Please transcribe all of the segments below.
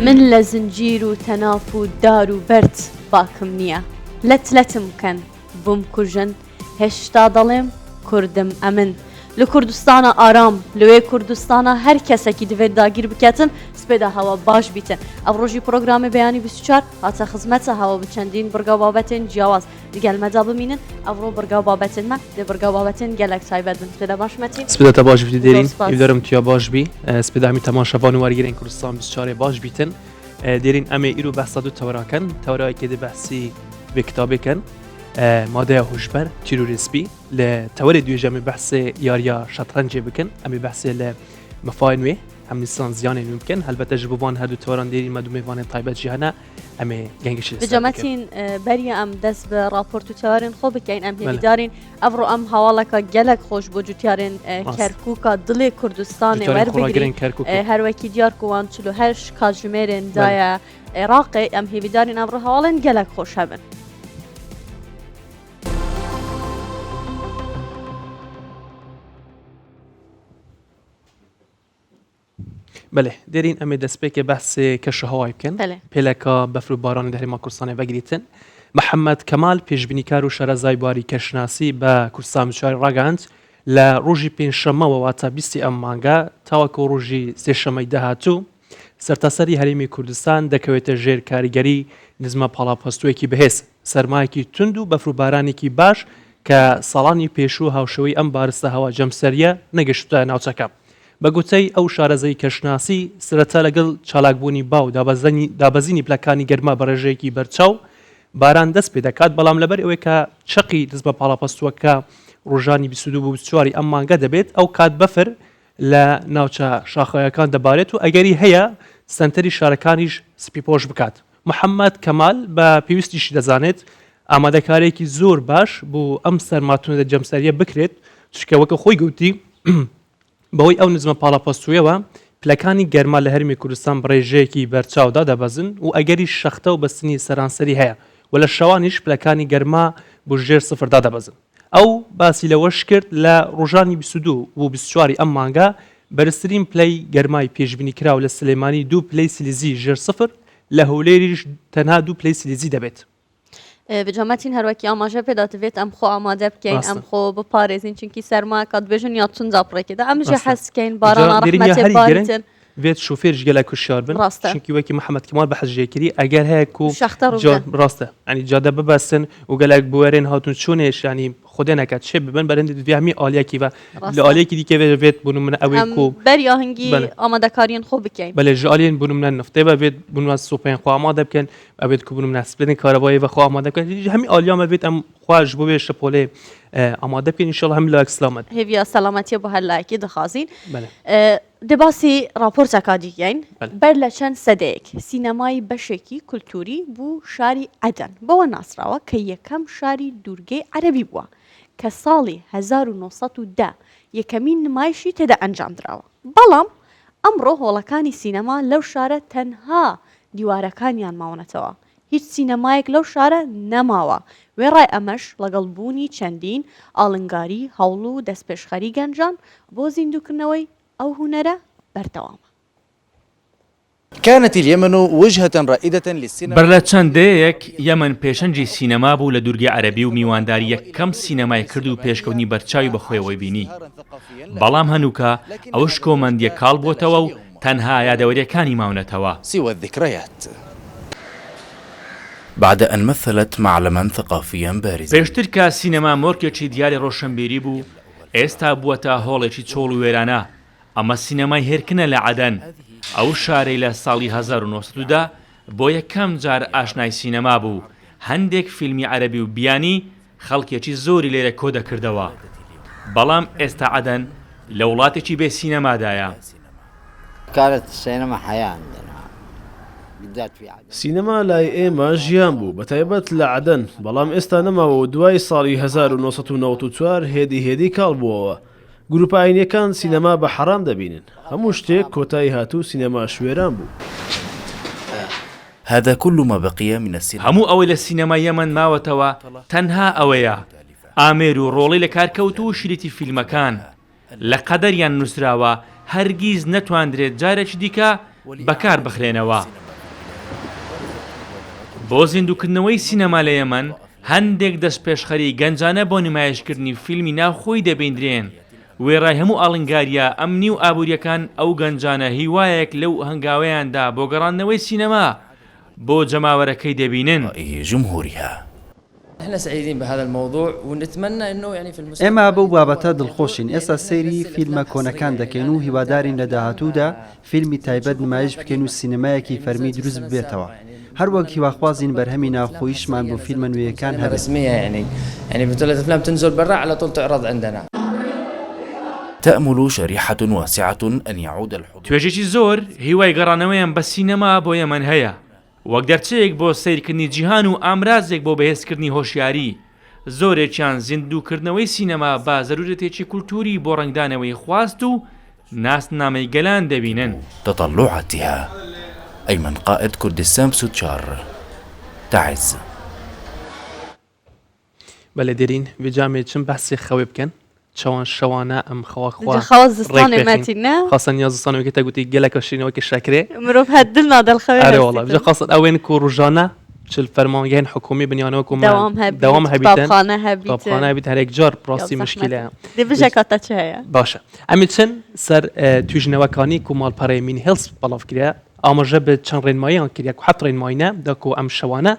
من لزنجير وتناف ودار وبرد باكم نية لتلتم كان بوم كرجن هشتا ظلم كردم أمن لكردستان آرام لوی کردستان هر کسی که دوید داگیر بکتن سپیده هوا باش بیتن افروجی پروگرام بیانی 24 حتی خدمت هوا بچندین برگا بابتن جواز دیگل مدا بمینن افرو برگا بابتن ما دی برگا بابتن گلک سایبدن سپیده باش متین سپیده باش بیتی دیرین ایدارم تیا باش بی سپیده همی تماشاوان وارگیرین کردستان 24 باش بیتن دیرین امی ایرو بحثا دو توراکن تورایی که دی بحثی به کتابی کن ماده هوشبر تيروريسبي لتوري دو جامي بحث ياريا شطرنج بكن امي بحث لمفاينوي هم نسان زيان ممكن هل بتجربوان هادو توران ديري مدو ميوان طيبه جهنا امي جنگش بجماتين بريا ام دس براپورتو تيارين خوب كاين ام هيدارين افرو ام حوالك جلك خوش بوجو تيارين كركوكا دل كردستان ور بگرين هر وكي ديار كوان چلو هرش كاجميرن دايا عراق ام هيدارين افرو حوالن جلك خوش هبن بله دیرین امی دست به که بحث کش هوایی کن پلکا بفرو باران دهری ما کردستان وگریتن محمد کمال پیشبینیکار و شرزای باری کشناسی با کردستان مشاری راگاند لروجی پنجشنبه و واتا 20 مانگا تاوکو روجی سهشنبه دهاتو سرتاسری هریمی کردستان دکویت جیر کاریگری نظم پالاپاستوی کی بهس سرمایه کی تندو بفرو بارانی کی باش که سالانی پیشو هاوشوی ام بارسته هوا جمسریه نگشته ناوچکم بەگوتەی ئەو شارەزای کەشناسی سرەتا لەگەڵ چالاکبوونی باو دابەزینی پلەکانی گەرما بە ڕێژەیەکی بەرچاو باران دەست پێ دەکات بەڵام لەبەر ئەوەی کە چەقی دەست بە پاڵاپەستووەکە ڕۆژانی 22 بۆ 24 ئەم مانگە دەبێت ئەو کات بەفر لە ناوچە شاخەیەکان دەبارێت و ئەگەری هەیە سنتەری شارەکانیش سپیپۆش بکات محەممەد کەمال بە پێویستیشی دەزانێت ئامادەکارێکی زۆر باش بۆ ئەم سەرماتونە جەمسەریە بکرێت چکە وەکە خۆی گوتی بەوەی ئەو نزمە پاڵاپەستوویەوە پلەکانی گەرما لە هەرمی کوردستان بڕێژەیەکی بەرچاودا دەبەزن و ئەگەری شەختە و بەستنی سەرانسەری هەیە و لە شەوانیش پلەکانی گەرما بۆ ژێر سفردا دەبەزن ئەو باسی لەوەش کرد لە ڕۆژانی 22 و 24 ئەم مانگە بەرزترین پلەی گەرمای پێشبینی کراو لە سلێمانی 2 پلەی سیلیزی ژێر سفر لە هەولێریش تەنها 2 پلەی سیلیزی دەبێت بجامەتین هەروەکی ئاماژە پێداتەوێت ئەم خۆ ئامادە بکەین ئەم خۆ بپارێزین چونکی سەرماکە دبێژن یا تونجا پڕێکێدا ئەمژە حەسکەین باران ڕەحمەتێ بارتن بێت شوفێرش گەلە کوشار بن چونکی وەکی محەممەد کەمال بە حەزژێکری ئەگەر هەیە و ڕاستە ئەنی جادە ببەستن و گەلک بوەرێن هاتون چونێش ینی خودێ نەکات چێ ببن بەرەندی دوێمی ئالایەکی بە لە ئالەیەکی دیکە بێت بوون منە ئەوەی کو بەری ئاهەنگی ئامادەکاریان خۆ بکەین بەلێ ژالێن بوون منە نفتێ بێت بوون سوپێن خۆ ئامادە بکەن ئەبێت کو بوون مناسبێن کارەبایی بە خۆ ئامادە بکەن هەمی ئالیامە بێت ئەم خواش بۆ بێشە پۆلێ ئامادە بکەین ئینشاڵڵا هەمی لاک سلامەت هێویا سەلامەتیە بۆ هەرلایەکی دەخوازین دەباسی راپۆرتەکە دیکەین بەر لە چەند سەدەیەک سینەمای بەشێکی کولتوری بوو شاری عەدەن بەوە ناسراوە کە یەکەم شاری دوورگەی عەرەبی بووە کە ساڵی 1910 یەکەمین نمایشی تێدا ئەنجامدراوە بەڵام ئەمڕۆ هۆڵەکانی سینەما لەو شارە تەنها دیوارەکانیان ماونەتەوە هیچ سینەمایەک لەو شارە نەماوە وێڕای ئەمەش لەگەڵ بوونی چەندین ئاڵنگاری هەوڵ و دەستپێشخەری گەنجان بۆ زیندووکردنەوەی ئەو هونەرە بەردەوامە كانت اليمن وجهة رائدة للسينما برلا چندەیەک یەمن پێشەنجی سینەما بوو لە دوورگەی عەرەبی و میوانداری یەکەم سینەمای کرد و پێشکەوتنی بەرچاوی بەخۆیەوەی بینی بەڵام هەنووکە ئەوش کۆمەندیە کاڵ بۆتەوە و تەنها یادەوەریەکانی ماونەتەوە سوى الذكريات بعد أن مثلت معلما ثقافيا بارزا پێشتر کە سینەما مۆرکێکی دیاری ڕۆشنبیری بوو ئێستا بووەتە هۆڵێکی چۆڵ و وێرانە ئەمە سینەمای هێرکنە لە عەدەن ئەو شارەی لە ساڵی 1910 بۆ یەکەم جار ئاشنای سینەما بوو هەندێک فیلمی عەرەبی و بیانی خەڵکێکی زۆری لێرە کۆ دەکردەوە بەڵام ئێستا عەدەن لە وڵاتێکی بێ سینەمادایە كانت السينما حياة عندنا بالذات في عدن سینەما لای ئێمە ژیان بوو بەتایبەت لە عەدەن بەڵام ئێستا نەماوە و دوای ساڵی 1994 هێدی کاڵ بووەوە گروپایینەکان سینەما بە حەرام دەبینن هەموو شتێک کۆتایی هاتوو سینەما شوێران بوو هذا كل ما بقي من السينما هەموو ئەوەی لە سینەما یەمەن ماوەتەوە تەنها ئەوەیە ئامێر و ڕۆڵی لە کارکەوت و شریتی فیلمەکان لە قەدەریان نووسراوە هەرگیز نەتواندرێت جارێکی دیکە بەکار بخرێنەوە بۆ زیندووکردنەوەی سینەما لە یەمەن هەندێک دەست پێشخەری گەنجانە بۆ نمایشکردنی فیلمی ناوخۆی دەبیندرێن. وێڕای هەموو ئاڵنگاریە ئەمنی و ئابوووریەکان ئەو گەنجانە هیوایەک لەو هەنگاوەیاندا بۆ گەڕاندنەوەی سینەما بۆ جەماوەرەکەی دەبینن. جمهورها احنا سعيدين بهذا الموضوع ونتمنى انه يعني في المستقبل ئێمە بەو بابەتە دڵخۆشین. ئێستا سەیری فیلمە کۆنەکان دەکەین و هیوادارین لە داهاتوودا فیلمی تایبەت نمایش بکەین و سینەمایەکی فەرمی دروست ببێتەوە. هەروەک هیواخوازین بەرهەمی ناوخۆییشمان بۆ فیلمە نوێیەکان هەبێت. رسمية يعني بطولة الافلام تنزل برا على طول تعرض عندنا. تأمل شريحة واسعة أن يعود الحضور. توێژێکی زۆر هیوای گەڕانەوەیان بە سینەما بۆ یەمەن هەیە، وەک دەرچەیەک بۆ سیرکردنی جیهان و ئامرازێک بۆ بەهێزکردنی هۆشیاری. زۆرێکیان زیندووکردنەوەی سینەما بە زەرورەتێکی کولتوری بۆ ڕنگدانەوەی خواست و ناسنامەی گەلان دەبینن. تطلعاتها أيمن قائد كردستان بسوتشار تعز. بەڵێ دێرین وێجامێ چم بەسی خەوێ بکەن چاوان شەوانە ئەم خەواخوا خەوازستانی مەتینە خاصن نیازستانەوەی کە گوتی گەلەکە شینەوەکی شەکرێ مرۆڤ هەدل نادەڵ خەوێ ئەرێ وەڵا بجە خاصن ئەوێن کو ڕۆژانە چل فەرمانگەین حکومی بنیانەوە دەوام هەبیتن قوتابخانە هەبیت هەرێک جار پڕاستی مشکلەیە دەبژێکاتە چ هەیە باشە ئەمی چەند سەر توێژنەوەکانی و ماڵپەڕەی مین هێلس بەڵاو کرا ئاماژە بە چەند ڕێنماییان کریا و حەت ڕێنماینە داکو ئەم شەوانە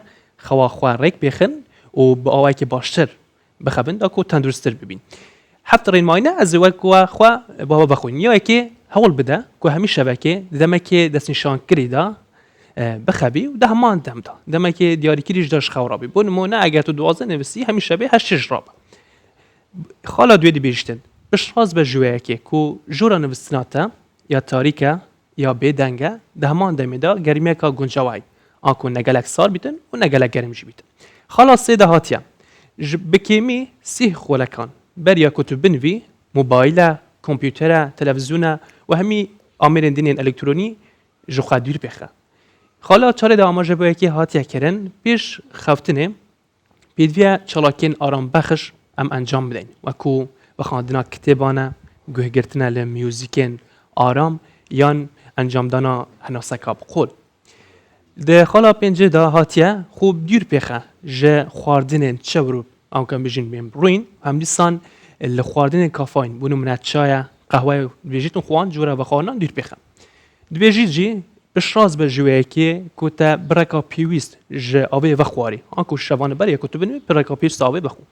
خەواخوا ڕێک بێخن و بە ئەوایکی باشتر بخەبن داکو تەندروستتر ببین حەت ڕێنماینە ئەزوەکوە خوا بەوە بەخۆین یەوەکێ هەوڵ بدە کو هەمی شەوەکێ دەمەکێ دەستنیشان کردیدا بخەبی و دە هەمان دەمدا دەمەکێ دیاریکریش دەش خەوڕابی بۆ نمونە ئەگەر تو دوازە نووسی هەمی شەبێ هەشتش ڕابە خاڵا دوێ دەبێژتن بشڕاز بە ژوەیەکێ کو ژوورە نووستناتە یا تاریکە یا بێدەنگە دە هەمان دەمێدا گەرمێکە گونجاوای ئاکو نەگەلک سار بیتن و نەگەلک گەرمژی بیتن خاڵا سێ دەهاتیە بکێمی سی خۆلەکان بەریا کو تو بنوی موبایلە کۆمپیوتەرە تەلەڤیزیۆنە و هەمی ئامێرێن دینێن ئەلکترۆنی ژوخوا دوور پێخە خاڵا چارێدا ئاماژە بۆ یەکی هاتیەکردن پێش خەفتنێ پێدویە چاڵاکێن ئارام بەخش ئەم ئەنجام بدەین وەکو بەخواندنا کتێبانە گوێگرتنە لە میوزیکێن ئارام یان ئەنجامدانا هەناسەکا بقۆل دە خاڵا پێنجێدا هاتیە خوب دوور پێخە ژە خواردنێن چەور ئەوکەم بژین بێن ڕوین هەم دیسان لە خواردنێن کافاین بوون منە چایە قەهوەی دوێژیتون خوان جوورە بەخواردنان دوور پێخە دوێژیت جی بشڕاز بە ژوەیەکێ کوتە بڕێکا پێویست ژە ئاوێ بەخواری ئەنکو شەوانە بەرە کوتو بنوێ بڕێکا پێویست ئاوێ بەخۆ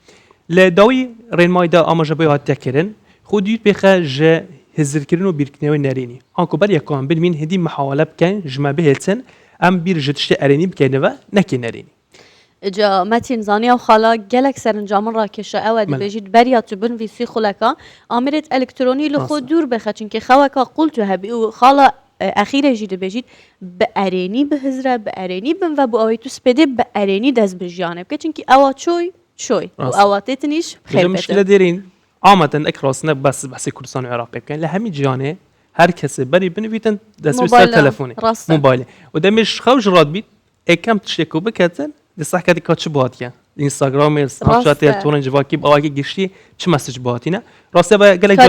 لە داوی ڕێنمایدا ئاماژە بۆ هاتیەکردن خۆ دوور پێخە ژە هزرکردن و بیرکردنەوەی نەرێنی ئەنکو بەریەکان بنمین هەدی محاولە بکەین ژمە بهێتن ئەم بیر ژە تشتێ ئەرێنی بکەینەوە نەکێ نەرێنی جا مەتین زانیا و خاڵا gelek سەرنجامن ڕاکێشە ئەوە دەبێژیت بەریا تو بنوی سی خولەکە ئامرێت ئەلکترۆنی لە خۆ دوور بخە چونکە خەوەکە قوڵ تو هەبی و خاڵە ئەخیرەژی دەبێژیت بە ئەرێنی بهزرە بە ئەرێنی بنوە بۆ ئەوەی تو سپێدێ بە ئەرێنی دەست بژیانە بکە چونکی ئەوە چۆی ئەوە تێتنیش مشکلە دێرین ئامەتەن ئەکڕاستنە بەسی کوردستان و عێراقی بکەن لە هەمی جیانێ هەر کەسێ بەری بنویتن دەستویستە تەلەفۆنی موبایلێ و دەمێش خەوژ ڕات بیت ئەکەم تشتێک و بکەتن دەساکەتی کا چ باتیە ئینستاگرام سناپچاتێ تۆڕن جوواکی ئەوواکی گشتی چ مەسج باتینە ڕاستە بە گەلێک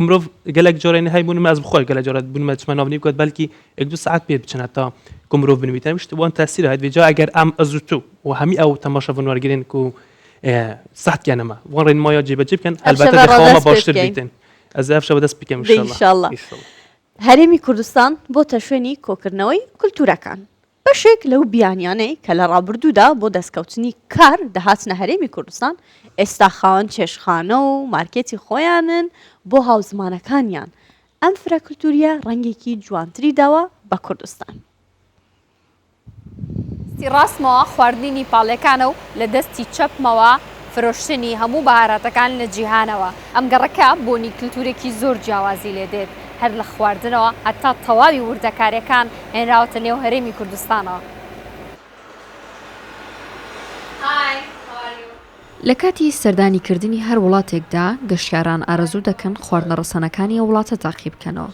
مرۆڤ گەلێک جۆرێنی هەیبوون مەز بخۆی گەلە جۆرەت بوونمە چمە ناونی بکات بەلکی یک دو ساعت پێ بچنە تا کو مرۆڤ بنویتە مشت وان تاثیر هەیە بێجا ئەگەر ئەم ئەزوتو و هەمی ئەو تەماشە بنوەرگرین کو سەحتیانەمە وان ڕێنمایە جێبەجێ بکەن هەلبەتە دەخواوە باشتر بیتن ئەز ئەفشە بەدەست بکەم ئینشاءالله هەرێمی کوردستان بۆتە شوێنی کۆکردنەوەی کولتورەکان بەشێک لەو بیانیانەی کە لە ڕابردوودا بۆ دەستکەوتنی کار دەهاتنە هەرێمی کوردستان ئێستا خاوەن چێشخانە و مارکێتی خۆیانن بۆ هاوزمانەکانیان ئەم فرەکولتوریە ڕەنگێکی جوانتری داوە بە کوردستان ڕاستمەوە خواردنی پاڵەکانە و لە دەستی چەپمەوە فرۆشتنی هەموو بەهارەتەکان لە جیهانەوە ئەم گەڕەکە بۆنی کللتورێکی زۆر جیاوازی لێ دێت هەر لە خواردنەوە هەتا تەواوی وردەکاریەکان هێنراوەتە نێو هەرێمی کوردستانەوە. لە کاتی سەردانیکردنی هەر وڵاتێکدا گەشتیاران ئارەزوو دەکەن خواردنە ڕەسەنەکانی وڵاتە تاقی بکەنەوە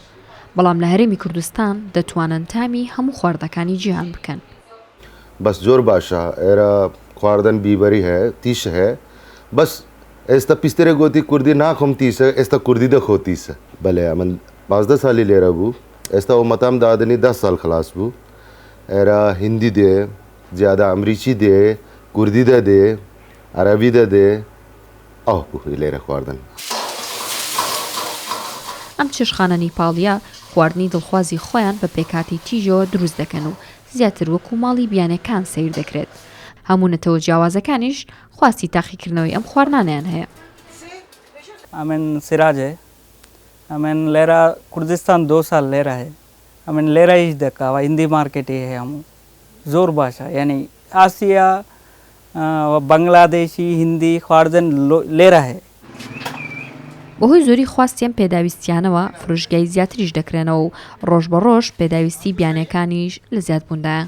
بەڵام لە هەرێمی کوردستان دەتوانن تامی هەموو خواردەکانی جیهان بکەن. بەس زۆر باشە ئێرە خواردن بیبەری هەیە تیشە هەیە بەس ئێستا پیسەرە گوتی کوردی ناخۆم تیسە ئێستا کوردی دەخۆ تیسە بەڵێ من 15 ساڵی لێرە بوو ئێستا ومەتام دادنی 10 ساڵ خلاص بوو ئێرە هندی دێ زیادە ئەمریکی دێ کوردی دەدێ عەرەبی دەدێ ئەو بوو لێرە خواردن. ئەم چێشخانە نیپاڵیە خواردنی دڵخوازی خۆیان بە پێکاتی تیژەوە دروست دەکەن و زیاتر وەکو ماڵی بیانەکان سیر دەکرێت. هەموو نەتەوە جیاوازەکانیش خواستی تاقیکردنەوەی ئەم خواردنانیان هەیە. ئەمن سیراجێ ئەمن لێرە کوردستان 2 سال لێرە هەیە ئەمن لێرە هیچ دەکەوە هیندی مارکێتی هەیە هەموو زۆر باشە یعنی ئاسیا بەنگلادێشی هیندی خواردن لێرە هەیە. بەهۆی زۆری خواستیان پێداویستیانەوە فرۆشگای زیاتریش دەکرێنەوە و ڕۆژ بە ڕۆژ پێداویستی بیانەکانیش لە زیادبووندایە.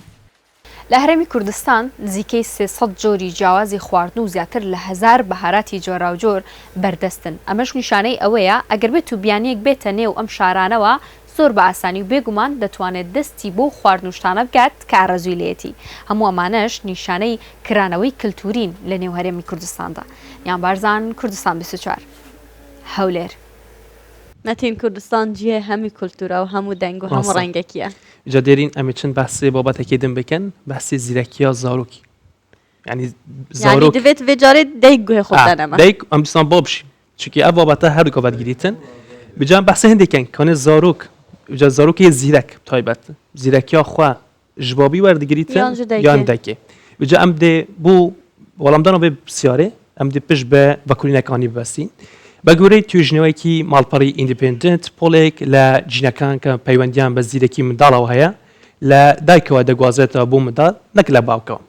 لە هەرێمی کوردستان نزیکەی 300 جۆری جیاوازی خواردن و زیاتر لە 1000 بەهاراتی جۆراوجۆر بەردەستن. ئەمەش نیشانەی ئەوەیە ئەگەر بێت و بیانەیەک بێتە نێو ئەم شارانەوە زۆر بە ئاسانی و بێگومان دەتوانێت دەستی بۆ خواردنوشتانە بکات کە ئارەزووی لێتی. هەموو ئەمانەش نیشانەی کرانەوەی کللتورین لە نێو هەرێمی کوردستاندا. یان بارزان کوردستان 24 هەولێر. مەتین کوردستان جیە هەمی کولتورە و هەموو دەنگ و هەموو ڕەنگەکیە. جا دێرین ئەمە چەند بەسێ بابەتێکی دم بکەن بەسی زیرەکیە زاروکی ینی زارۆک دەبێت بێجارێت دایک گوێ خۆدانەمە دایک ئەم دیسان بۆ بشی چونکی ئەو بابەتە هەردووکە بەدگریتن بجان بەسە هەندێکن کەوانێ زاروک جا زاروکی زیرەک تایبەت زیرەکیە خوا ژبابی وەردەگریتن یان دایکێ بجا ئەم دێ بوو وەڵامدانەوە بێ پرسیارێ ئەم دێ پشت بە بەکوولینەکانی ببەسین بە گوێرەی توێژنەوەیکی ماڵپەڕی ئیندیپندنت پۆلێک لە جینەکان کە پەیوەندیان بە زیرەکی منداڵەوە هەیە لە دایکەوە دەگوازێتەوە بۆ منداڵ نەک لە باوکەوە.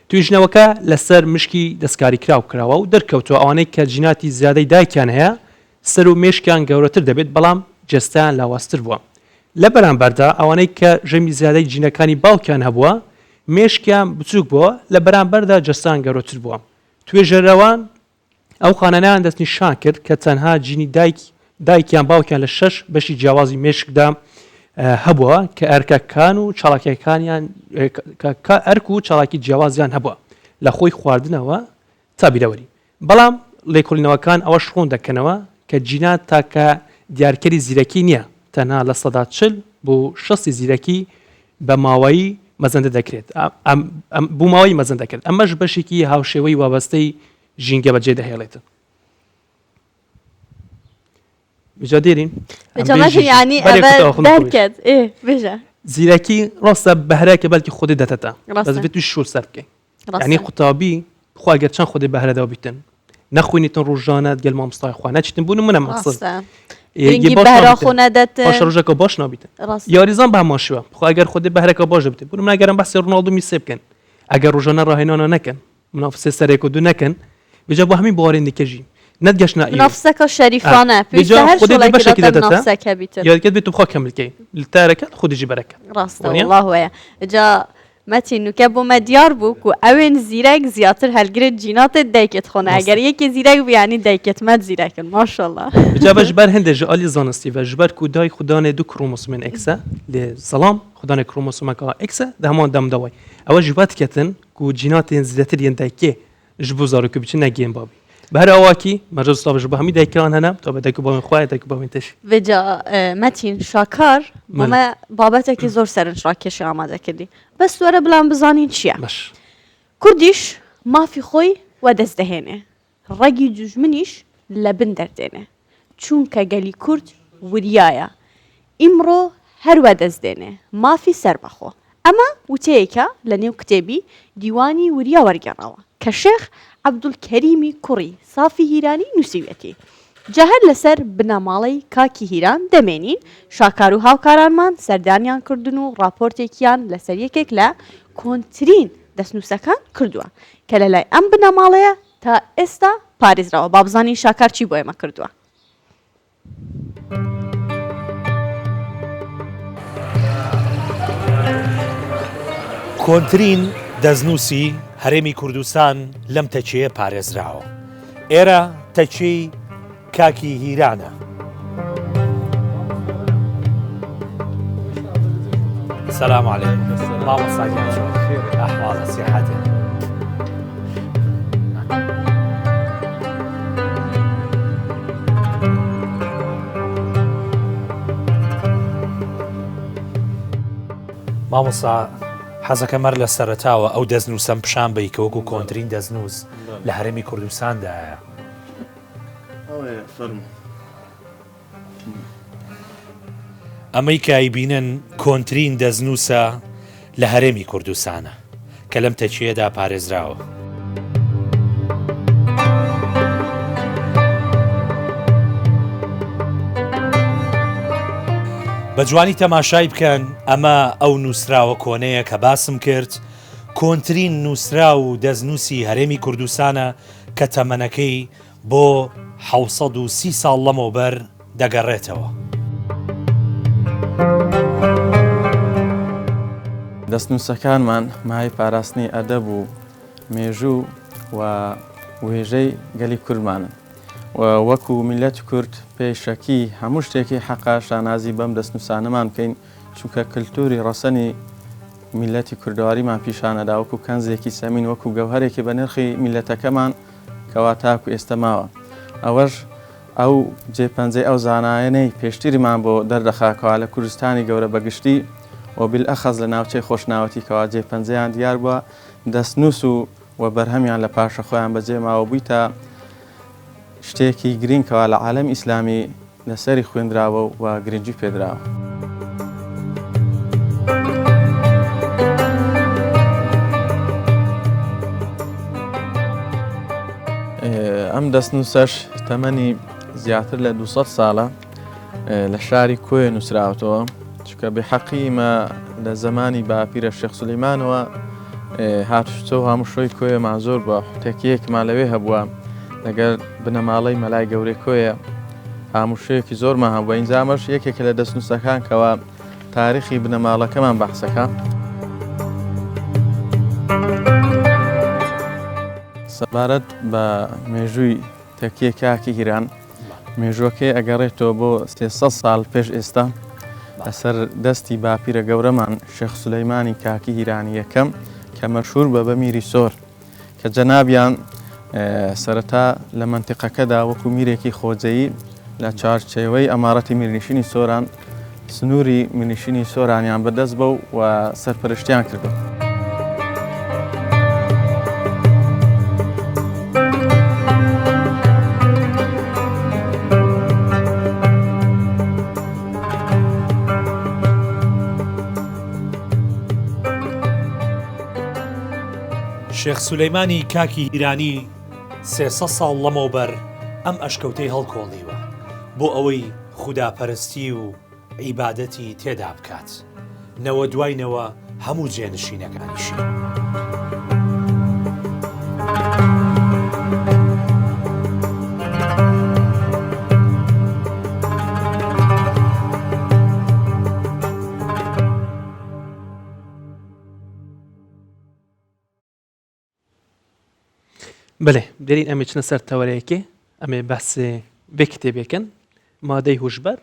توێژنەوەکە لەسەر مشکی دەستکاری کراو کراوە و دەرکەوتووە ئەوانەی کە جیناتی زیادەی دایکیان هەیە سەر و مێشکیان گەورەتر دەبێت بەڵام جەستیان لاواستر بووە. لە بەرامبەردا ئەوانەی کە ژەمی زیادەی جینەکانی باوکیان هەبووە مێشکیان بچووک بووە لە بەرامبەردا جەستان گەورەتر بووە. توێژەرەوان ئەو خانەنیان دەستنی شان کرد کە تەنها جینی دایکیان باوکیان لە 6 بەشی جیاوازی مێشکدا هەبووە کە ئەرکەکان و چاڵاکیەکانیان ئەرک و چاڵاکی جیاوازیان هەبووە لە خۆی خواردنەوە تا بیرەوەری. بەڵام لێکۆڵینەوەکان ئەوە شڕۆن دەکەنەوە کە جینات تاکە دیارکەری زیرەکی نییە تەنها لە 40 بۆ 60 زیرەکی بە ماوەی مەزەندە دەکرێت بوو ماوەی مەزەند دەکرێت ئەمەش بەشێکی هاوشێوەی وابەستەی ژینگە بەجێ دەهێڵێتن. بجا دێرین ینی دەرکێت بژە زیرەکی ڕاستە بەهرەکە بەلکی خودی دەتەتە بەس توی شور سەر بکەین ینی قوتابی خواگەر چەند خودی بەهرەدا بیتن نەخوێنیتن ڕۆژانە گەل مامۆستای خوا نەچیتن بوون منە مەقصد ڕۆژەکە باش نابیتن یاریزان بە هەماشوە خو ئەگەر خودی بەهرەکە باش بێت بوون ناگەرم بەسی ڕۆناڵدو میسێ بکەن ئەگەر ڕۆژانە ڕاهێنانە نەکەن منافسێ سەرێک و دوو نەکەن بجا بۆ هەمی باوەڕێندێکەژی نەتگەشتنا نفسەکە شەریفانە یادکرد بێت خوا کەملکەی لتارەکە خودیجی بەرەکە ڕاستە والله وەیە جا مەتین نوکە بۆمە دیار بوو و ئەوێن زیرەک زیاتر هەلگرێت جیناتت دایکێت خۆنە ئەگەر یەکی زیرەک بیانی دایکێتمەت زیرەکن ماشەڵڵا بجا بەش بەر هەندێک ئالی زانستی بە ژبەر و دای خوددانێ دوو کرومۆسومێن ئەکسە لێ سەڵام خوددانێ کرومۆسومەکە ئەکسە دە هەمان دەمدەوەی ئەوە ژباتکەتن و جیناتێن زیاتر یەن دایکێ ji bo zarokê biçin negiyên babî. Bi her awakî me ji stavê ji bo hemî daykiran hene to be dayku bavên xwe dayku bavên teşî. Vêca Metin şakar me babetekî zor serin şakêşî amade kirdî. Bes were bilan bizanîn çi ye? Kurdîş mafî xwe we dest dihêne. Regî cujminîş li bin derdêne. Çûnke gelî Kurd wiriyaye. İmro her we dest dêne. Mafî serbexwe. Ama witeyeke li nêw kitêbî dîwanî wiriya wergerawe. Ke Şêx Abdulkerîmî Kurî Safî Hîranî nûsîwetî. Ceher li ser binemaڵey Kakî Hîran demênîn şakar û hawkaranman serdaniyan kirdin û raportêkiyan li ser yekek le kontirîn destnûsekan kirduwe. Ke li lay em binemaڵeya ta êsta parêzrawe. Ba bizanîn şakar çî bo ême kirduwe. کۆنترین دەستنووسی هەرێمی کوردستان لەم تەچەیە پارێزراوە. ئێرە تەچەی کاکی هیرانە. سلام علیکم. مامۆستا ئەحواڵە سیحەتێ. مامۆستا حەزەکە مەر لە سەرەتاوە ئەو دەستنووسم پیشان بی کە وەکو کۆنترین دەستنووس لە هەرێمی کوردستاندایە. ئەمەی کایبینن کۆنترین دەستنووسە لە هەرێمی کوردستانە کە لەم تەچیەدا پارێزراوە. بە جوانی تەماشای بکەن ئەمە ئەو نووسراوە کۆنەیە کە باسم کرد کۆنترین نووسرا و دەستنووسی هەرێمی کوردستانە کە تەمەنەکەی بۆ 730 ساڵ لەمەوبەر دەگەڕێتەوە. دەستنووسەکانمان مای پاراستنی ئەدەب و مێژوو و وێژەی گەلی کوردمانن و وەکو میلەت کورد پێشەکی هەموو شتێکی حەقا شانازی بەم دەستنووسانەمان بکەین چونکە کللتوری ڕەسەنی میلەتی کوردەواریمان پیشانەدا وەکو کەنزێکی سەمین وەکو گەوهرێکی بە نرخی میلەتەکەمان کەوا تاکو ئێستا ماوە. ئەوەش ئەو جێپەنجەی ئەو زانایەنەی پێشتریمان بۆ دەردەخاکەوە لە کوردستانی گەورە بەگشتی و بالئەخەز لە ناوچەی خۆشناوەتی کەوا جێپەنجەیان دیار بووە دەستنووس و بەرهەمیان لە پاشە خۆیان بەجێماوە بووی تا شتێکی گرینگەوە لە عالەم ئیسلامی لەسەری خوێندراوە و گرنگی پێدراوە. ئەم دەستنووسەش تەمەنی زیاتر لە 200 ساڵە لە شاری کۆیە نووسراوەتەوە چونکە بێحەقیمە لە زمانی باپیرە شێخ سولەیمانەوە هاتوچۆ هەموو شۆی کۆیەمان زۆر بە حوتێکیەکمان لەوێ هەبووە لەگەر بنەماڵەی مەلای گەورەی کۆیە هاموشەیەکی زۆرمان هەبووە. ئینجامەش یەکێکە لە دەستنووسەکان کەوا تاریخی بنەماڵەکەمان بەحسەکە. سەبارەت بە مێژووی تەکیە کاکی هیران مێژوەکەی ئەگەڕێتەوە بۆ 300 ساڵ پێش ئێستا لەسەر دەستی باپیرە گەورەمان شێخ سولەیمانی کاکی هیرانی یەکەم کە مەشهور بە بەمیری سۆر کە جەنابیان سەرەتا لە منتیقەکەدا وەکو میرێکی خۆجەیی لە چارچێوەی ئەمارەتی میرنشینی سۆران سنووری میرنشینی سۆرانیان بەدەست بە و سەرپەرشتیان کردو. شێخ سولەیمانی کاکی هیرانی 300 ساڵ لەمەوبەر ئەم ئەشکەوتەی هەڵکۆڵیوە بۆ ئەوەی خوداپەرستی و عیبادەتی تێدا بکات نەوە دوایینەوە هەموو جێنشینەکانیشی. بله دەرین ئەمە چنە سەر تەوەرەیەکێ ئەمێ بەحسێ بێ کتێبێکن مادەی هوشبەر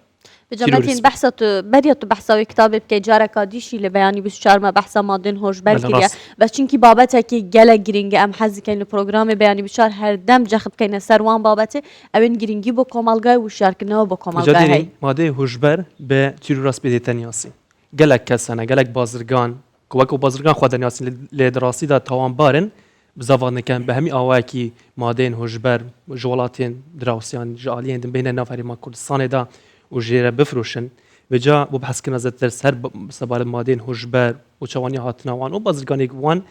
بجمعتين بحثت بريت بحثاوي كتابي بكي جارة كاديشي لبياني بسشار ما بحثا مادين هوش بركيا بس چونكي بابته كي جلا جرينجي ام حزي كاين البروغرام بياني بسشار هر دم جخت كاين سروان بابته ابن جرينجي بو كمالغاي وشاركنا بو كمالغاي هي مادي هوشبر به تيروراس بديتنياسي جلك كسنه جلك بازرگان كوكو بازرگان خودنياسي لدراسي دا توان بارن بزاوان كان بهمي اواكي مادين هوشبر جولاتين دراسيان جاليين بين نافري ما كردستان دا وجيرة بفروشن بجا بحث كنا زتر سر سبار مادين هوشبر وشواني هاتنا وان وبازرگاني وان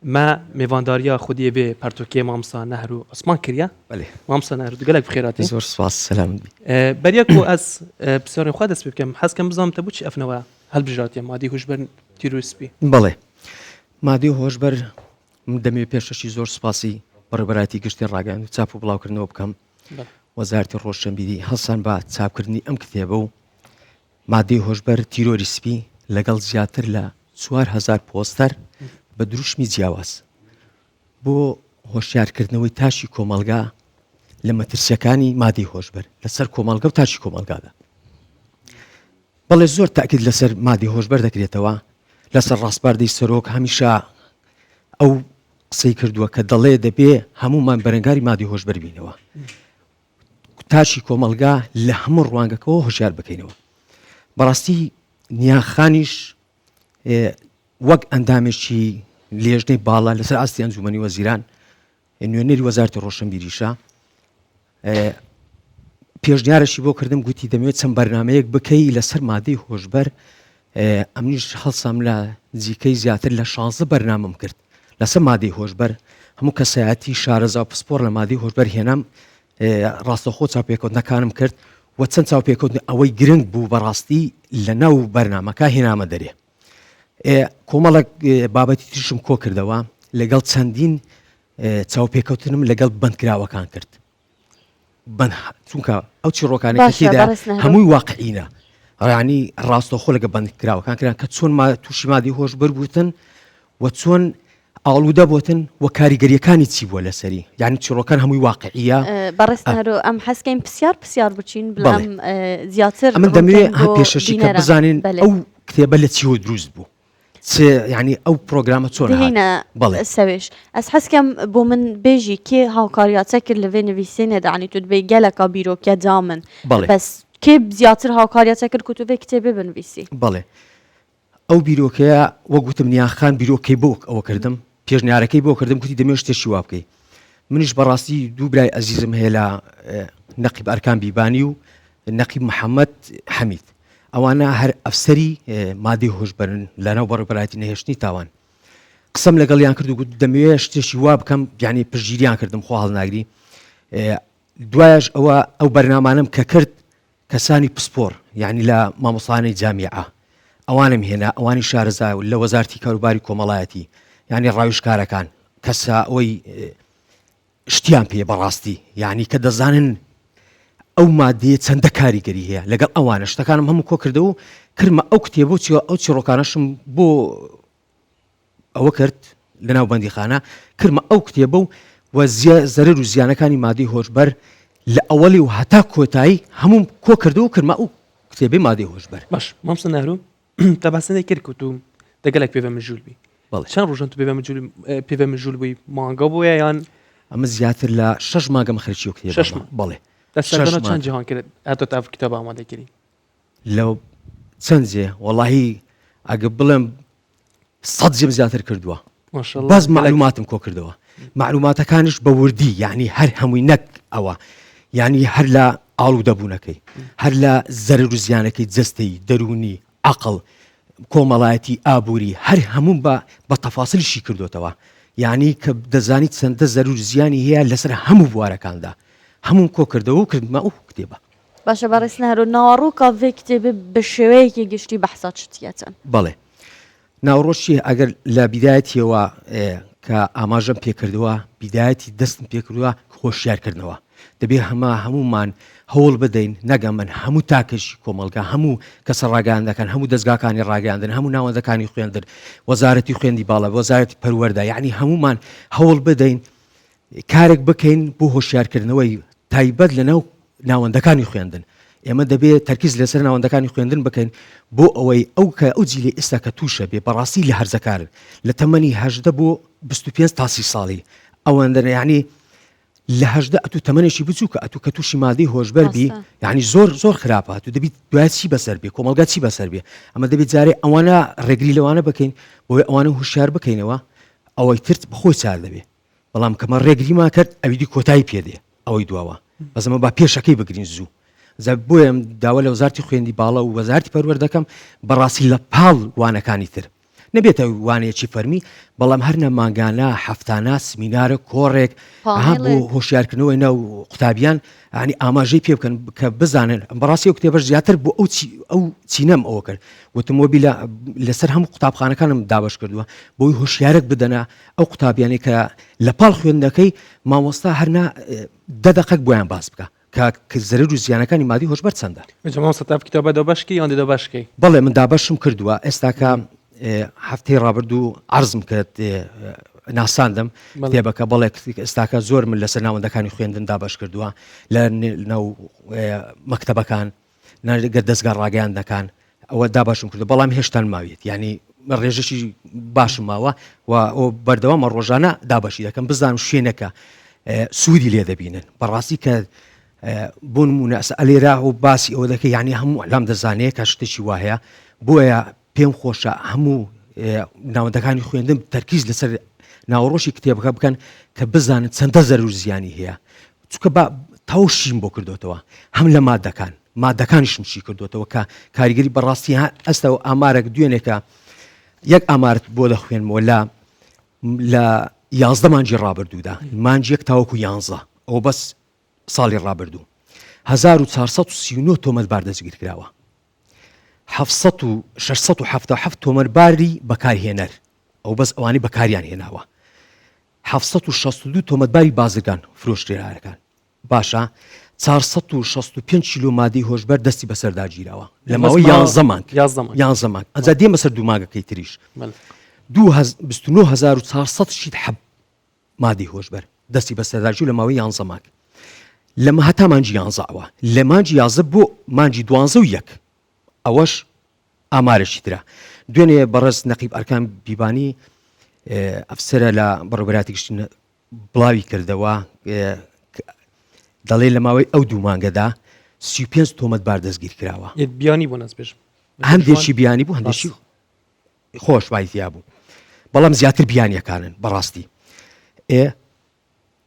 ما ميوانداريا خوديه به پرتوكي مامسا نهرو عثمان كريا بله مامسا نهرو دقلك بخيراتي زور سپاس سلام برياكو از بسياري خود اس بكم حس كم بزام تبوش افنوا هل بجاتي مادي هوشبر تيروسبي بله مادي هوشبر دەمێ پێشەشی زۆر سپاسی بەڕێبەرایەتی گشتی ڕاگەیان و چاپ و بڵاوکردنەوە بکەم وەزارەتی ڕۆژشەمبیری هەڵسان بە چاپکردنی ئەم کتێبە و مادەی هۆشبەر تیرۆری سپی لەگەڵ زیاتر لە 4000 پۆستەر بە دروشمی جیاواز بۆ هۆشیارکردنەوەی تاشی کۆمەلگا لە مەترسیەکانی مادەی هۆشبەر لەسەر کۆمەلگا و تاشی کۆمەلگادا. بەڵێ زۆر تاکید لەسەر مادەی هۆشبەر دەکرێتەوە لەسەر ڕاستباردەی سەرۆک هەمیشە ئەو قسەی کردووە کە دەڵێ دەبێ هەمومان بەرەنگاری مادی هۆشبەر بینەوە تاشی کۆمەلگا لە هەموو ڕوانگەکەەوە هۆشیار بکەینەوە. بەڕاستی نیاخانیش وەک ئەندامێکی لێژنەی باڵا لەسەر ئاستی ئەنجومەنی وەزیران نوێنەری وەزارەتی ڕۆشنبیریشە پێشنیارەشی بۆ کردم گوتی دەمەوێت چەند بەرنمەیەک بکەی لەسەر مادەی هۆشبەر ئەمنیش هەڵسام لە جیکەی زیاتر لە 16 بەرنامەم کرد لەسەر مادەی هۆشبەر هەموو کەسایەتی شارەزا و پسپۆر لە مادەی هۆشبەر هێنام ڕاستەخۆ چاوپێکەوتنەکانم کرد و چەند چاوپێکەوتن ئەوەی گرنگ بوو بەڕاستی لە ناو بەرنمەکە هێنامە دەرێ کۆمەڵک بابەتی تریشم کۆ کردەوە لەگەڵ چەندین چاوپێکەوتنم لەگەڵ بەندکراوەکان کرد چونکە ئەو چیرۆکانێکی تێدا هەمووی واقعینە ڕانی ڕاستەخۆ لەگە بەندکراوەکان کران کە چۆن تووشی مادی هۆشبەر بوتن و چۆن ئاڵوودە بۆتن و کاریگەریەکانی چی بووە لەسەری یعنی چیرۆکان هەمووی واقعیە بەڕێستەرۆ ئەم حەسکەین پرسیار بچین بڵام زیاتر ئەمن دەمەوێت پێشەشی کە بزانین ئەو کتێبە لە چیەوە دروست بوو یعنی ئەو پرۆگرامە چۆن سەوێش ئەس حەسکەم بۆ من بێژی کێ هاوکاریاتە کرد لەوێ نویسێنێ دانی تو دبێ گەلەکە بیرۆکە دامن بەس کێ زیاتر هاوکاریاتە کرد کو تو بێ کتێبێ بنویسی بەڵێ ئەو بیرۆکەیە وەگوتم نیاخان بیرۆکەی بۆ ئەوە کردم پێشنیارەکەی بۆ کردم گوتی دەمێ شتێکی وا بکەی منیش بەڕاستی دوو برای ئەزیزم هەیە لە نەقیب ئەرکان بیبانی و نەقیب محەممەد حەمید ئەوانە هەر ئەفسەری مادەی هۆشبەرن لەناو بەڕێبەتی نەهێشتنی تاوان قسەم لەگەڵیان کرد و گوت دەمەوێت شتێکی وا بکەم یعنی پشگیریان کردم خۆ هەڵناگری دوایش ئەو بەرنامانم کە کرد کەسانی پسپۆر یعنی لە مامۆستانەی جامیعە ئەوانم هێنا ئەوانی شارەزا و لە وەزارەتی کاروباری کۆمەڵایەتی یعنی ڕاویشکارەکان کەسا ئەوەی شتیان پێ بەڕاستی یعنی کە دەزانن ئەو مادەیە چەندە کاریگەری هەیە لەگەڵ ئەوانە شتەکانم هەموو کۆ کردە و کردمە ئەو کتێبە ئەو چیرۆکانەشم بۆ ئەوە کرد لە ناوبەندیخانە کردمە ئەو کتێبە و زەرەر و زیانەکانی مادەی هۆشبەر لە ئەوەڵی و هەتا کۆتایی هەموو کۆ کردە و کردمە ئەو کتێبەی مادەی هۆشبەر باش مامسە نەهرو تەباسنێک کرد و دەگەلێک پێوە مژول بی چەند ڕۆژن تو پێوە مژول بووی مانگە بووە یان ئەمە زیاتر لە 6 مانگەم خەرچی و کتێب بەڵێ دەستەکانە چەند جیهان کرد هاتۆ تا کتێب ئامادەکردی لەو چەند جێ وەڵاهی ئەگە بڵێم 100 جێم زیاتر کردووە باز معلوماتم کۆ کردەوە معلوماتەکانش بە وردی یعنی هەر هەمووی نەک ئەوە یعنی هەر لە ئاڵوودەبوونەکەی هەر لە زەرەر و زیانەکەی جەستەی دەرونی عەقڵ کۆمەڵایەتی ئابووری هەر هەموو بە تەفاسیلشی کردوتەوە یعنی کە دەزانیت چەندە زەرەر و زیانی هەیە لەسەر هەموو بوارەکاندا هەموو کۆ کردەوە و کردمە ئەو کتێبە باشە بەڕێز نەهرۆ ناوەڕووکە vê کتێبە بە شێوەیەکی گشتی بەحسا چتیەتن بەڵێ ناوڕۆشی ئەگەر لە بیدایەتیەوە کە ئاماژەم پێکردووە بیدایەتی دەستم پێکردووە خۆشیارکردنەوە دەبێت هەمومان هەوڵ بدەین نەگەم من هەموو تاکەشی کۆمەلگا هەموو کەسە ڕاگەاندەکان هەموو دەستگاکانی ڕاگەاندن هەموو ناوەندەکانی خوێندن وەزارەتی خوێندی باڵا وەزارەتی پەروەردە یعنی هەمومان هەوڵ بدەین کارێک بکەین بۆ هۆشیارکردنەوەی تایبەت لە ناوەندەکانی خوێندن ئێمە دەبێت تەرکیز لەسەر ناوەندەکانی خوێندن بکەین بۆ ئەوەی ئەو جیلێ ئێستا کە تووشە بێ بەڕاستی لە هەرزەکارن لە تەمەنی 18 بۆ 25 تا 30 ساڵی ئەوەندە یعنی لە 18 ئەتوو تەمەنێکی بچووکە ئەتوو کە تووشی مادەی هۆشبەر بی یعنی زۆر خراپە تو دەبیت دوای چی بەسەر بێ کۆمەلگا چی بەسەر بێ ئەمە دەبێت جارێ ئەوانە ڕێگری لەوانە بکەین بۆی ئەوانە هوشیار بکەینەوە ئەوەی ترت بەخۆی چار دەبێ بەڵام کەمە ڕێگریما کرد ئەویدی کۆتایی پێدێ ئەوەی دواوە بەزەمە با پێشەکەی بگرین زوو بۆیە داوا لە وەزارەتی خوێندی باڵا و وەزارەتی پەروەردەکەم بەڕاستی لە پاڵ وانەکانی تر نەبێتە وانەیەکی فەرمی بەڵام هەر نەمانگانە هەفتانە سمینارە کۆڕێک بۆ هۆشیارکردنەوەی ناو قوتابیان ینی ئاماژەی پێ بکەن کە بزانن بەڕاستی ئەو کتێبەش زیاتر بۆ ئەو چینەم ئەوە کرد وتمۆبیلە لەسەر هەموو قوتابخانەکانم دابش کردووە بۆی هۆشیارێک بدەنە ئەو قوتابیانی کە لە پاڵ خوێندەکەی مامۆستا هەرنا دەدەقەک بۆیان باس بکە کە زەرەر و زیانەکانی مادی هۆشبەر چەندە کتێبە دەبشکی یان دەبشکی بەڵێ من دابشم کردووە ئێستاکە هەفتەی ڕابردوو عەرزم کرد ناساندم کتێبەکە بەڵێ ئێستاکە زۆر من لەسەر ناوەندەکانی خوێندن دابش کردووە لە ناو مەکتەبەکان نەگەر دەستگا ڕاگەیاندەکان ئەوە دابشم کردو بەڵام هێشتان ماوێت ینی ڕێژەشی باشم ماوە و ئەو بەردەوامە ڕۆژانە دابشی دەکەم بزانم شوێنەکە سوودی لێ دەبینن بەڕاستی کە بۆ نمونە ئەلێرا و باسی ئەوە دەکەی یعنی هەموو لام دەزانێت کە شتێکی وایە بۆیە پێم خۆشە هەموو ناوەندەکانی خوێندن تەرکیز لەسەر ناوەڕۆشی کتێبەکە بکەن کە بزانن چەندە زەرور زیانی هەیە چونکە تاو شیم بۆ کردوتەوە هەم لە مادەکانیشم چی کردوتەوە کە کاریگەری بەڕاستی ئەستەوە ئامارێک دوێنێکە یەک ئامارت بۆ دەخوێنمەوە لە 11 مانجی ڕابردوودا مانجیەک تاوەکو 11 ئەو بەس ساڵی ڕابردوو 1439 تۆمەتبار دەستگیر کراوە 677 تۆمەتباری بەکارهێنەر ئەو بەس ئەوانی بەکاریان هێناوە 762 تۆمەتباری بازرگان فرۆشتێرارەکان باشە 465 کیلۆ مادەی هۆشبەر دەستی بەسەرداگیراوە لە ماوەی 11 مانگ ئەجا دێمە سەر دوو مانگەکەی تریش 29400 شید حەب مادەی هۆشبەر دەستی بەسەرداگیر لە ماوەی 11 مانگ لەمە هەتا مانجی 11ەوە لە مانجی 11 بۆ مانجی 12 ئەوەش ئامارێکی ترە دوێنێ بەڕێز نەقیب ئەرکان بیبانی ئەفسەرە لە بەڕێوەبەراتی گشتی بڵاوی کردەوە دەڵێ لە ماوەی ئەو دوو مانگەدا 35 تۆمەتبار دەستگیر کراوە بیانی بۆ نەسبێژ هەندێکی بیانی بوو هەندێکی خۆش وایتیا بوو بەڵام زیاتر بیانیەکانن بەڕاستی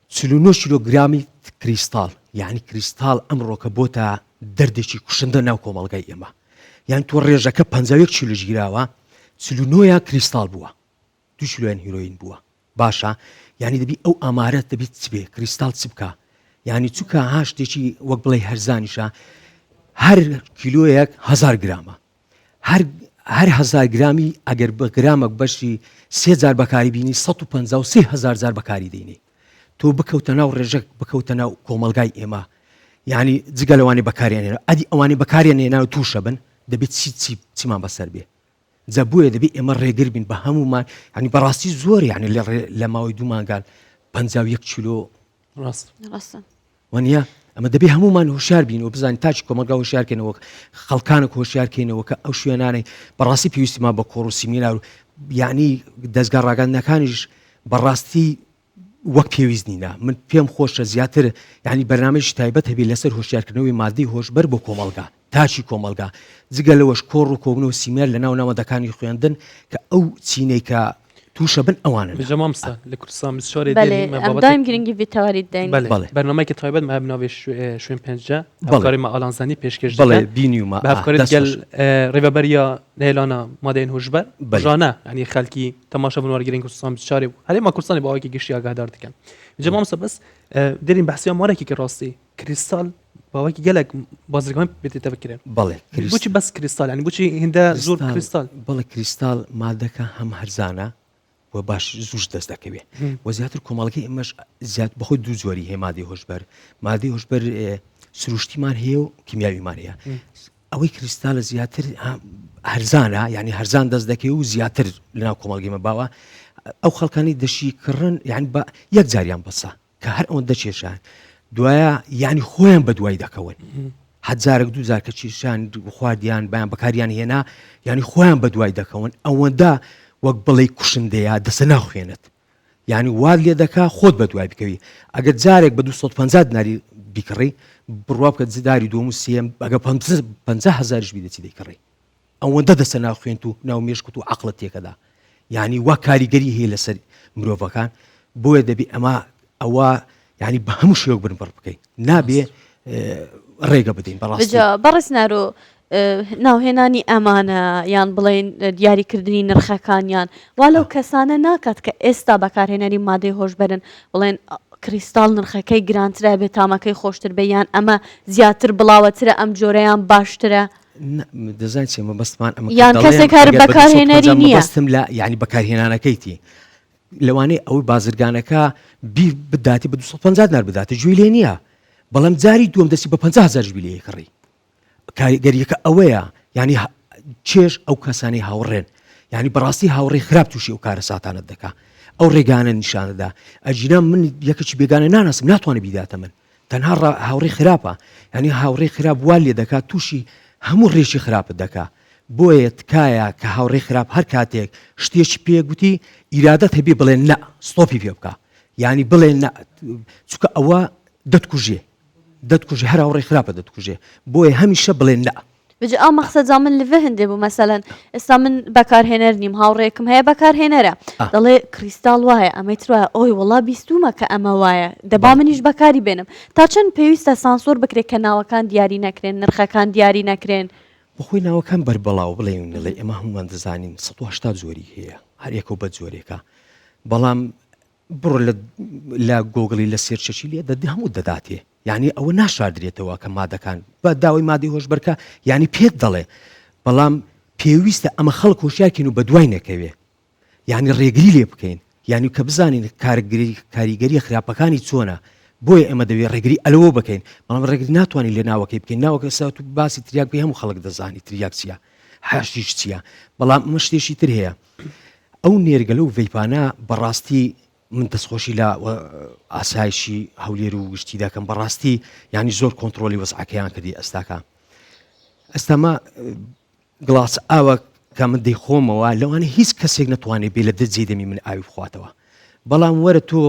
49 کیلۆگرامی کریستال یعنی کریستال ئەمڕۆکە بۆتە دەردێکی کوشندە ناو کۆمەڵگای ئێمە یان تۆ ڕێژەکە 50 کیلۆ گیراوە 49 کریستال بووە 2 کیلۆیان هیرۆین بووە باشە یعنی دەبی ئەو ئامارەت دەبیت چ بێ کریستال چ بکە یعنی چووکە هاشتێکی وەک بڵێ هەرزانیشە هەر کیلۆیەک 1000 گرامە هەر 1000 گرامی ئەگەر بە گرامێک بەشی 3000 بەکاری بینی 153,000 بەکاری دێنی تۆ بکەوتە ناو ڕێژەک بکەوتە ناو کۆمەلگای ئێمە یعنی جگە لەوانی بەکاریانێنە ئەدی ئەوانی بەکاریان هێنا و تووشە بن دەبێت چیمان بەسەر بێ جا بۆیە دەبێت ئێمە ڕێگر بین بە هەمومان ینی بەڕاستی زۆر یعنی لە ماوەی دوو مانگان 51 کیلۆ ڕاستە وانە ئەمە دەبێت هەمومان هوشیار بین و بزانین تاچی کۆمەلگا هوشیارکەنەوە خەڵکانێک هوشیارکەینەوە کە ئەو شوێنانەی بەڕاستی پێویستیمان بە کۆڕ و سیمینار و یعنی دەستگا ڕاگەاندنەکانیش بەڕاستی وەک پێویست نینە من پێم خۆشە زیاتر یعنی بەرنامەیەکی تایبەت هەبێت لەسەر هۆشیارکردنەوەی مادەی هۆشبەر بۆ کۆمەلگا تاچی کۆمەلگا جگە لەوەش کۆڕ و کۆبنەوە سیمێر لە ناو نامەدەکانی خوێندن کە ئەو چینەی کە تووشە بن ئەوانە بەجەمامستا لە کوردستان دایم گرنگی بێتەواریت داین بەرنامەیەکی تایبەت مە بناوێ شوێن پێنجە ئەفکاری مە ئالانزانی پێشکەش بڵێ بینیومە بەفکاری گەل ڕێڤەبەریە نێلانە مادەین هۆشبەر بژانە ینی خەڵکی تەماشا بن وەرگرین کوردستان بچارێ هەرێ ما کوردستانی باوەکی گشتی ئاگادار دەکەن بەجەمامستا بەس دەرین بەحسیان مارێکی کە ڕاستی کریستال باوەکی گەلێک بازرگان بێتێتە بکرێن بەڵێ بۆچی بەس کریستال ینی بۆچی هێندە زۆر کریستال بەڵێ کریستال مادەکە هەم هەرزانە و باش زوش دەست دەکەوێت و زیاتر کۆمەڵگەی ئەمەش زیات بەخۆی دوو جۆری هەیە مادەی هۆشبەر مادەی هۆشبەر سروشتیمان هەیە و کیمیاویمان هەیە ئەوەی کریستالە زیاتر هەرزانە یعنی هەرزان دەست دەکەوێت و زیاتر لەناو کۆمەڵگەی مەباوە ئەو خەڵکانی دەشی کڕن یعنی بە یەک جاریان بەسە کە هەر ئەوەن دەچێشان دوایە یعنی خۆیان بە دوای دەکەون هەزارێک دووزار کە چیشان خواردیان بەیان بەکاریان هێنا یعنی خۆیان بە دوای دەکەون ئەوەندا وەک بڵێ کوشندەیە دەسە ناخوێنێت یعنی واد لێ دەکا خۆت بە دوای بکەوی ئەگەر جارێک بە 250 دیناری بیکڕی بڕوا بکە جداری دوم و سێم ئەگە 50,000 بیدەچی دەیکڕی ئەوەندە دەسە ناخوێنت و ناو مێشکت و عەقڵت تێکەدا یعنی وا کاریگەری هەیە لەسەر مرۆڤەکان بۆیە دەبێ ئەمە ئەوە یعنی بە هەموو شێوەک بن بڕ بکەین نابێ ڕێگە بدەین بەڕێز نارۆ ناوهێنانی ئەمانە یان بڵێن دیاریکردنی نرخەکانیان وا لەو کەسانە ناکات کە ئێستا بەکارهێنەری مادەی هۆشبەرن بڵێن کریستال نرخەکەی گرانترە بێت تامەکەی خۆشتر بێ یان ئەمە زیاتر بڵاوەترە ئەم جۆرەیان باشترە دەزانین چێمە بەستمان یان کەسێک کار بەکارهێنەری نییە بەستم لە یعنی بەکارهێنانەکەیتی لەوانەیە ئەوەی بازرگانەکە بیر بداتی بە 250 دینار بداتە گوێی لێ نییە بەڵام جاری دووەم دەستی بە 50,000 لێ کڕی کاریگەریەکە ئەوەیە ینی چێش ئەو کەسانی هاوڕێن ینی بەڕاستی هاوڕێ خراپ تووشی ئەو کارە ساتانت دەکا ئەو ڕێگانە نیشانەدا ئەجینا من یەکەکی بێگانە ناناسم ناتوانێت بیداتە من تەنها هاوڕێ خراپە ینی هاوڕێ خراپ وا لێ دەکات تووشی هەموو ڕێژی خراپت دەکا بۆیە تکایە کە هاوڕێ خراپ هەر کاتێک شتێکی پێگوتی ئیرادەت هەبێ بڵێن نە ستۆپی پێ بکە ینی بڵێن چونکە ئەوە دەتکوژێ هەر هاوڕێ خراپە دەتکوژێ بۆیە هەمیشە بڵێن نە بجي مقصد من لفه هندي مثلا استا من بكار هنر نيم هاوريكم هي بكار هنرا دلي كريستال وهي اميتروا اوي والله بيستوما كاما وايا دبا منيش بكاري بينم تاچن بيوستا سانسور بكري كناوا كان دياري نكرين نرخه كان دياري نكرين بخۆی ناوەکان بەربەڵاو بڵێن لەڵێ ئێمە هەمومان دەزانین 180 زۆری هەیە هەر یەکە بە جۆرێکە بەڵام بڕۆ لە گۆگڵی لە سێرچەشی لێ هەموو دەداتێ یعنی ئەوە ناشاردرێتەوە کە مادەکان بە داوای مادەی هۆشبەرکە یعنی پێت دەڵێ بەڵام پێویستە ئەمە خەڵک هۆشیارکەین و بە دوای نەکەوێ یعنی ڕێگری لێ بکەین یعنی کە بزانین کاریگەری خراپەکانی چۆنە بۆیە ئەمە دەوێت ڕێگری ئەلەوە بکەین بەڵام ڕێگری ناتوانین لێ ناوەکەی بکەین ناوەکە ساوت و باسی تریاک بێ هەموو خەڵک دەزانی تریاک چییە حاشیش چییە بەڵام ئەمە شتێکی تر هەیە ئەو نێرگەلە و ڤەیپانە بەڕاستی من دەستخۆشی لە ئاسایشی هەولێر و گشتی دەکەم بەڕاستی ینی زۆر کۆنتترۆلی وەزعەکەیان کردی ئەستاکە ئەستاما گڵاس ئاوە کە من دەیخۆمەوە لەوانە هیچ کەسێک نەتوانێت بێ لە دەجێ دەمی من ئاوی بخواتەوە بەڵام وەرە تۆ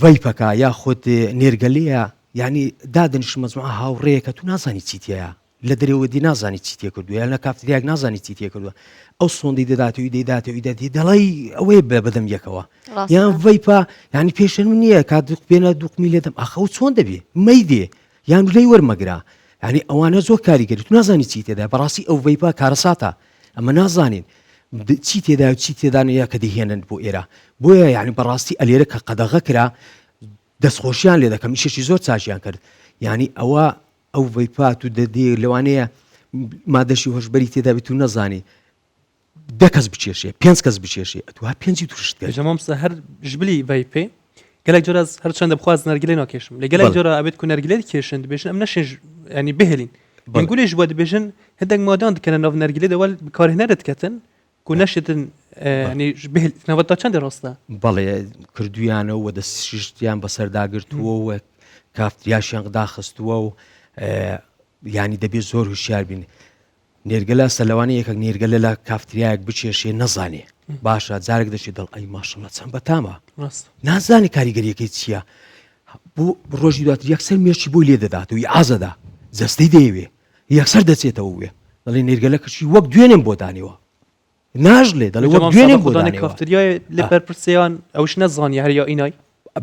ڤەیپەکە یا خۆت نێرگەلەیە یعنی دادنیش مەزموعە هاوڕێیەکە تو نازانی چیتەیە لە دەرەوەدی نازانی چیتێ کردووە یان لە کافتریاک نازانی چیتێ کردووە ئەو سۆندی دەداتەوەی دەیداتەوەی دەڵی ئەوەیە بەدەم یەکەوە یان ڤەیپە ینی پێشەن نییە کا دوقبێنە دوقمی لێدەم ئاخەوت چۆن دەبێ مەیدێ یان لەی وەرمەگرا ینی ئەوانە زۆر کاریگەری تو نازانی چی تێدا بەڕاستی ئەو ڤەیپە کارەساتە ئەمە نازانین چی تێدا و چی تێدانەیە کە دەهێنن بۆ ئێرە بۆیە یعنی بەڕاستی ئەلێرە کە قەدەغە کرا دەستخۆشیان لێ دەکەم ئیشێکی زۆر چاشیان کرد یعنی ئەوە ئەو ڤەیپات و دەدێ لەوانەیە مادەشی هۆشبەری تێدا بێت و نەزانی 10 کەس بچێشێ 5 کەس بچێشێ ئەتوها 5 توشت ژەمامسە هەر ژبلی ڤەیپێ گەلێک جۆرە هەر چەندە بخواز نەرگلێ ناکێشم لە گەلێک جۆرە ئەبێت کو نەرگلێت کێشن دەبێژن ئەم نەشێ ینی بهێلین گولێش بۆ دەبێژن هەندێک مادان دکەنە ناو نەرگلێ دەوەل بکارهێنەرە دکەتن کو نەشتن نەوەتا چەندی ڕاستە بەڵێ کردویانەوە وە دەستشتیان بەسەرداگرتووە و کافتریاشیان داخستووە و ینی دەبێت زۆر هوشیار بین نێرگەلە سەلەوانی یەکێک نێرگەلە لە کافتریایەک بچێشێ نەزانێ باشە جارێک دەشێت دڵ ئەی ماشەڵڵا چەند بەتامە نازانی کاریگەریەکەی چییە بۆ ڕۆژی دواتر یەکسەر مێشی بۆی لێ دەدات و ئازەدا جەستەی دەیەوێ یەکسەر دەچێتەوە وێ دەڵێ نێرگەلە کەچی وەک دوێنێم بۆ دانیوە ناژڵێ دەڵێ وەک دوێنێم بۆ دانیوە کافتریای لە بەرپرسیان ئەوش نەزانی هەر یا ئینای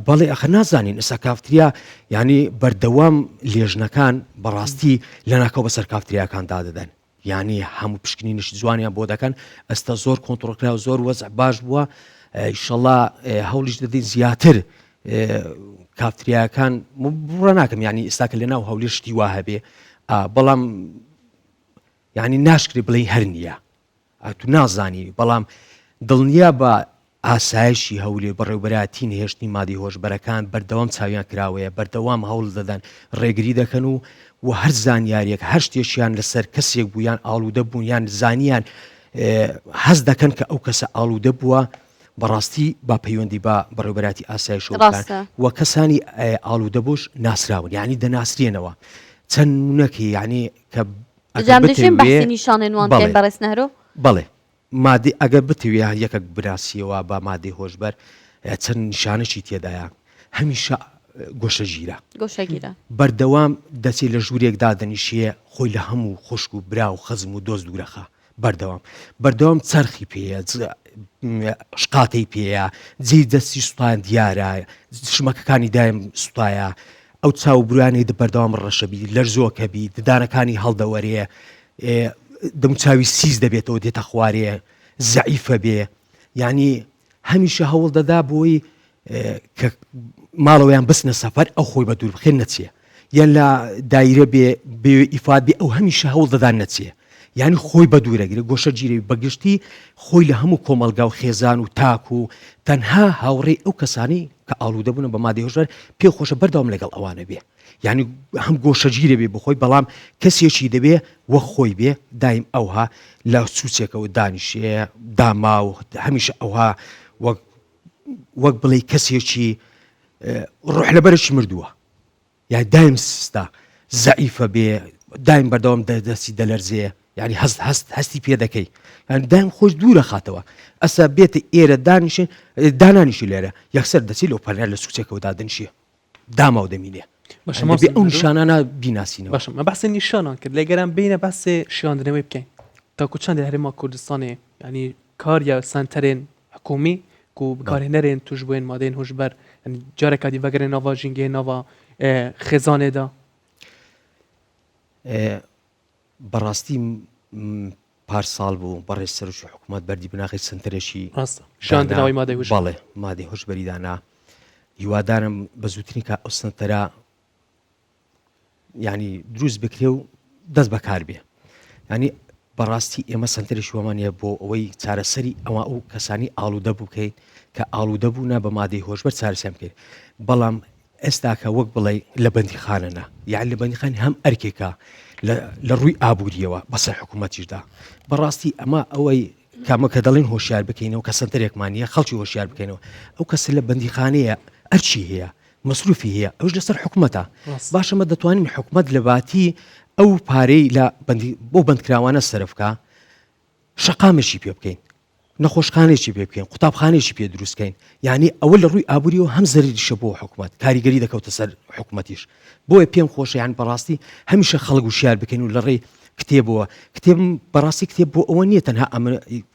بەڵێ ئەخە نازانین ئەسا کافتریا ینی بەردەوام لێژنەکان بەڕاستی لە ناکەو بەسەر کافتریاکان دادەدەن ینی هەموو پشکنینش جوانیان بۆ دەکەن ئەستا زۆر کۆنتترۆلکرا و زۆر وەزع باش بووە ئیشەڵڵا هەوڵیش دەدەین زیاتر کافتریاکان بڕە ناکەم ینی ئێستاکە لە ناو هەولێر شتی وا هەبێ بەڵام ینی ناشکری بڵێ هەر نییە تو نازانی بەڵام دڵنیا بە ئاسایشی هەولێر بەڕێوبەراتی نهێشتنی مادی هۆشبەرەکان بەردەوام چاویان کراوەیە بەردەوام هەوڵ دەدەن ڕێگری دەکەن و هەر زانیاریەک هەر شتێکیان لەسەر کەسێک بوویان ئاڵوودە بوون یان زانیان هەز دەکەن کە ئەو کەسە ئاڵوودە بووە بەڕاستی با پەیوەندی بە بەڕێوبەراتی ئاسایشەکان و کەسانی ئاڵوودە بووش ناسراون یعنی دەناسرێنەوە چەند نونەکی یعنی کە بەڵێ مادی ئەگەر بتوێ یەکێک براسیەوە بە مادی هۆشبەر چەند نیشانەی تێدایە هەمیشە گۆشەگیرە بەردەوام دەچێت لە ژوورێکدا دەنیشیە خۆی لە هەموو خوشک و برا و خەزم و دۆست دوورەخە بەردەوام چرخی پێەیە شقاتەی پێەیە جێ دەستی سوپان دیارە شمەکەکانی دایم سوپایە ئەو چاو بروانەی بەردەوام ڕەشەبی لەرزۆکەبی ددانەکانی هەڵدەوەرێ دەموچاوی سیز دەبێتەوە دێتە خوارێ زەعیفە بێ یعنی هەمیشە هەوڵ دەدا بۆی کە ماڵەوەیان بستنە سەفەر ئەو خۆی بە دوور بخێن نەچێ یان لە دایرە بێ ئیفاد بێ ئەو هەمیشە هەوڵ دەدان نەچێ یعنی خۆی بە دوورەگرێ گۆشە گیری بەگشتی خۆی لە هەموو کۆمەلگا و خێزان و تاک و تەنها هاوڕێ ئەو کەسانی کە ئاڵوودە بوون بە مادی هۆشبەر پێ خۆشە بەردەوام لەگەڵ ئەوانە بێ یعنی هەم گۆشەگیرە بێ بخۆی بەڵام کەسێکی دەبێ وەک خۆی بێ دایم ئەوها لە سوچێکەوە دانیشێ داما و هەمیشە ئەوها وەک بڵێ کەسێکی ڕۆح لەبەرشی مردووە یعنی دایم سستا زەعیفە بێ دایم بەردەوام دەستی دەلەرزێ یعنی هەستی پێ دەکەی دایم خۆش دوورە خاتەوە ئەسا بێتە ئێرە دانانیشی لێرە یەکسەر دەچی لەو پەرنیار لە سوچێکەوە دادنیشیە داما و دەمینێ باش ما ئەو نیشانانە بیناسینەوە. باش ما بەحسی نیشانان کرد لێگەران بینە بەسێ شیاندنەوەی بکەین تاکو چەند هەرێما کوردستانê ینی کاریا سنتەرên حکومی ku بکارهێنەرên توش bûên madeyên hojber yani careka dî vegerên nava jingê nava xêzanê da بەڕاستی پارساڵ بوو بەڕێز سەرۆکی حکوومەت بەردی بناغی سنتەرێکی شاندنەوەی مادەی هۆش بەڵێ مادەی هۆشبەریدانا هیوادارم بە زووترین کە ئەو سنتەرە ینی دروست بکرێ و دەست بەکار بێ ینی بەڕاستی ئێمە سنتەرێکی وەمانە بۆ ئەوەی چارەسەری ئەوە ئەو کەسانی ئاڵوودە بووکەین کە ئاڵوودە بوونا بە مادەی هۆشبەر چارەسەر بکەین بەڵام ئێستا کە وەک بڵێ لە بەندیخانەنە یان لە بەندیخانی هەم ئەرکێکە لە ڕووی ئابوووریەوە بەسەر حکوومەتیشدا بەڕاستی ئەمە ئەوەی کامە کە دەڵێن هۆشیار بکەینەوە کە سنتەرێکمانە خەڵکی هۆشیار بکەینەوە ئەو کەس لە بەندیخانەیە ئەرچی هەیە مەسروفی هەیە ئەوش لەسەر حکوومەتە باشەمە دەتوانین حکوومەت لە باتی ئەو پارەی لە بۆ بەندکراوانە سەرفکە شەقامێکی پێ بکەین نەخۆشخانێکی پێ بکەین قوتابخانێکی پێ دروستکەین یعنی ئەوە لە ڕووی ئابووریەوە هەم زەریریشە بۆ حکوومەت کاریگەری دەکەوتە سەر حکوومەتیش بۆیە پێم خۆشە یان بەڕاستی هەمیشە خەڵک وشیار بکەین و لە ڕێی کتێبەوە کتێب بەڕاستی کتێب بۆ ئەوە نییە تەنها ئەمە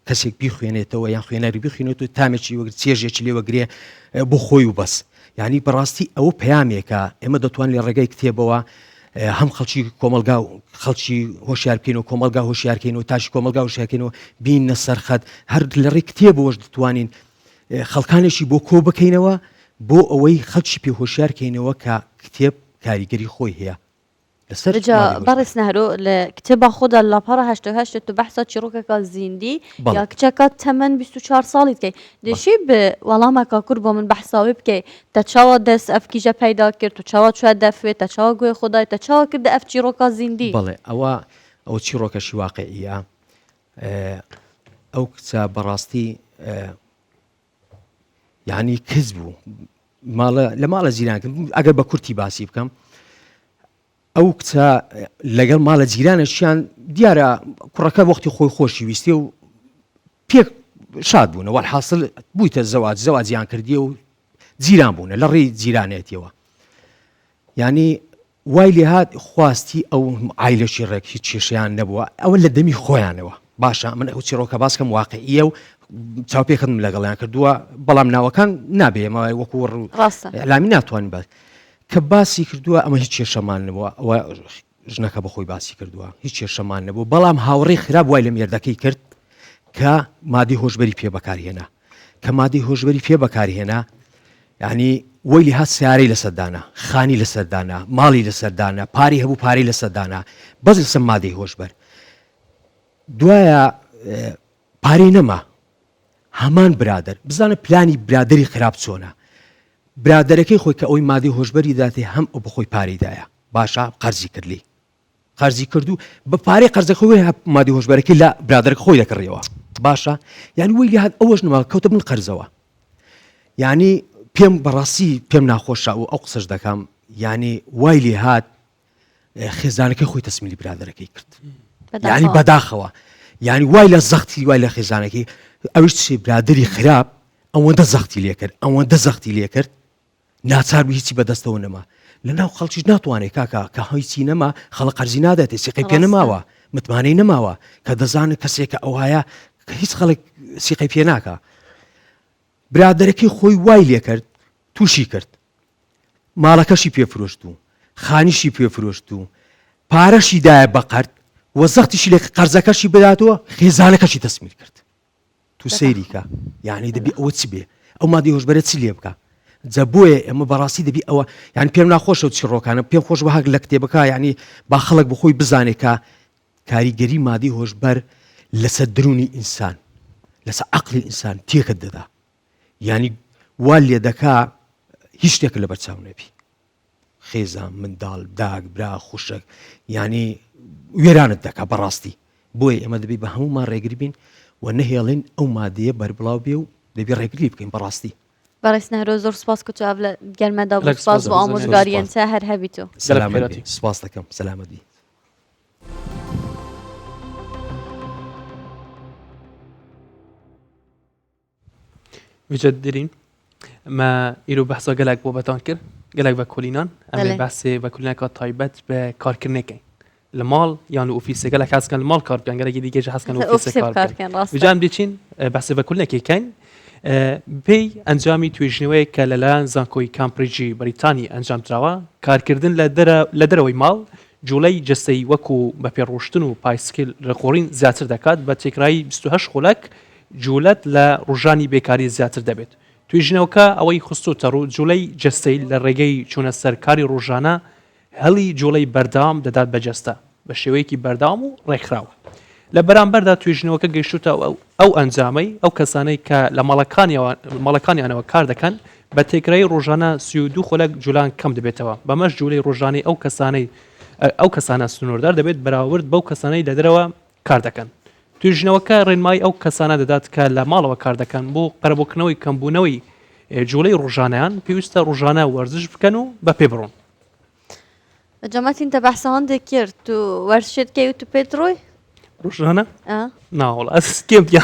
کەسێک بیخوێنێتەوە یان خوێنەری بخوێنێت و تامێکی وەگر چێژێکی لێوەگرێ بۆ خۆی و بەس یعنی بەڕاستی ئەوە پەیامێکە ئێمە دەتوان لێ ڕێگەی کتێبەوە هەم خەڵکی کۆمەلگا و خەڵکی هۆشیار بکەینەوە کۆمەلگا هۆشیارکەینەوە تاشی کۆمەلگا هۆشیارکەینەوە بینە سەرخەت هەر لە ڕێی کتێبەوەش دەتوانین خەڵکانێکی بۆ کۆ بکەینەوە بۆ ئەوەی خەڵکی پێ هۆشیارکەینەوە کە کتێب کاریگەری خۆی هەیە رجا بارس نهرو لكتابة خدا لابارا هشتو تو بحثا چیروکا کا زیندی یا کچکا تمن 24 سالی کی دشی به ولاما کا قربا من بحثاوی بکی تچاوا دس اف کیجا پیدا کرد تو چاوا چو دفوی تچاوا گوی خدای تچاوا کرد اف چیروکا زیندی بله او چیروکا واقعیه او کتا براستی يعني كذبوا لمالا زيران اگر بكرتي باسي بكم او كتا لقل مالا زيران الشان ديارة كركا وقتي خوي خوشي ويستيو بيك شاد بونا والحاصل بويت الزواج زيان كرديو زيران بونا لري زيرانيتيوا يعني وايلي هاد خواستي او عائلة شرك شيشيان نبوا او لدمي خويانوا باشا من او تشيروكا باسكم واقعيه چاو پێ خدم لەگەڵیان کردووە بەڵام ناوەکان نابێ ئەمە وەکو ئەلامی ناتوانین باس کە باسی کردووە ئەمە هیچ کێشەمان نەبووە ئەوە ژنەکە بەخۆی باسی کردووە هیچ کێشەمان نەبوو بەڵام هاوڕێی خراپ وای لە مێردەکەی کرد کە مادەی هۆشبەری پێ بەکارهێنا کە مادەی هۆشبەری پێ بەکارهێنا یعنی وەیلی هات سیارەی لەسەردانا خانی لەسەردانا ماڵی لەسەردانا پاری هەبوو پارەی لەسەردانا بەس لەسەر مادەی هۆشبەر دوایە پارەی نەما هەمان برادر بزانە پلانی برادری خراپ چۆنە برادەرەکەی خۆی کە ئەوی مادەی هۆشبەری داتێ هەم ئەو بەخۆی پارەیدایە باشە قەرزی کردلی قەرزی کردو بە پارەی قەرزەکەی مادەی هۆشبەرەکەی لە برادرەکە خۆی دەکڕیەوە باشە یعنی وەی لێ هات ئەوەش نەما کەوتە بن قەرزەوە یعنی پێم بەڕاستی پێم ناخۆشە و ئەو قسەش دەکەم یعنی وای لێ هات خێزانەکەی خۆی تەسمیلی برادرەکەی کرد یعنی بەداخەوە یعنی وای لە زەختی وای لە خێزانەکەی ئەوش چی برادری خراپ ئەوەندە زەختی لێ کرد ئەوەندە زەختی لێ کرد ناچار بوو هیچی بەدەستەوە نەما لەناو خەڵکیش ناتوانێت کاکە کە هیچی نەما خەڵک قەرزی ناداتێ سیقەی پێ نەماوە متمانەی نەماوە کە دەزانێت کەسێکە ئەو هەیە کە هیچ خەڵک سیقەی پێ ناکە برادەرەکەی خۆی وای لێ کرد تووشی کرد ماڵەکەشی پێفرۆشت و خانیشی پێفرۆشت و پارەشی دایە بەقەرد وە زەختیشی لێ قەرزەکەشی بداتەوە خێزانەکەشی تەسمیل کرد تو سەیریکە یعنی دەبی ئەوە چ بێ ئەو مادەی هۆشبەرە چ لێ بکە جا بۆیە ئێمە بەڕاستی دەبی ئەوە یعنی پێم ناخۆشە و چیرۆکانە پێم خۆش بە هەک لە کتێبەکە یعنی با خەڵک بخۆی بزانێت کە کاریگەری مادەی هۆشبەر لەسەر درونی ئینسان لەسەر عەقلی ئینسان تێکت دەدا یعنی وا لێ دەکا هیچ شتێک لە بەرچاو نەبی خێزان منداڵ داگ برا خوشک یعنی وێرانت دەکا بەڕاستی بۆیە ئێمە دەبی بە هەمومان ڕێگری بین و نەهێڵین ئەو مادەیە بەربڵاو بێ و دەبی ڕێگری بکەین بەڕاستی بەڕێز نەهرۆ زۆر سپاس کە چاو لە گەرمەدا بوو سپاس بۆ ئامۆژگاریەنچە هەر هەبیتەوە سەلامەتی سپاس دەکەم سەلامەتی وجد دەرین ما ئیرۆ بەحسا گەلێک بۆ بەتان کرد قالك بكولينان أمي بس بكولينا كطيبات بكاركرنيكين المال يعني أوفيسي قالك حاسس كان المال كارب يعني قالك يدي جيش حاسس كان أوفيسي كارب بجانب ديشين بس بكولينا كين بي انجامی تویجنوی که لالان زانکوی کامبریجی بریتانی انجام دروا کارکردن لدروی مال جولی جستی وکو بپیروشتن و پایسکیل رقورین زیاتر دکات با تکرایی 28 خلک جولت لروجانی بیکاری زیاتر دبید تویجنوکا اوی خصوص ترو جولی جستی لرگی چون سرکاری روجانا هلی جولی بردام دادات بجسته بشوی کی بردام و رخراو لبرانبردا تویژنەوەکە گەیشتوتە ئەو ئەنجامی ئەو کەسانەی کە لە ماڵەکانیانەوە کار دەکەن بە تێکرای ڕۆژانە 32 خولەک جولان کەم دەبێتەوە بەمەش جوولەی ڕۆژانەی ئەو کەسانە سنووردار دەبێت بەراورد بەو کەسانەی لە دەرەوە کار دەکەن تویژنەوەکە ڕێنمای ئەو کەسانە دەدات کە لە ماڵەوە کار دەکەن بۆ قەرەبۆکردنەوەی کەمبوونەوەی جوولەی ڕۆژانەیان پێویستە ڕۆژانە وەرزش بکەن و بە پێ بڕۆن جەماعەتی انت بەحسەوان دەکرد تو وەرزشت کەی و تو پێتڕۆی روجانا؟ نا والله أساس كيف يا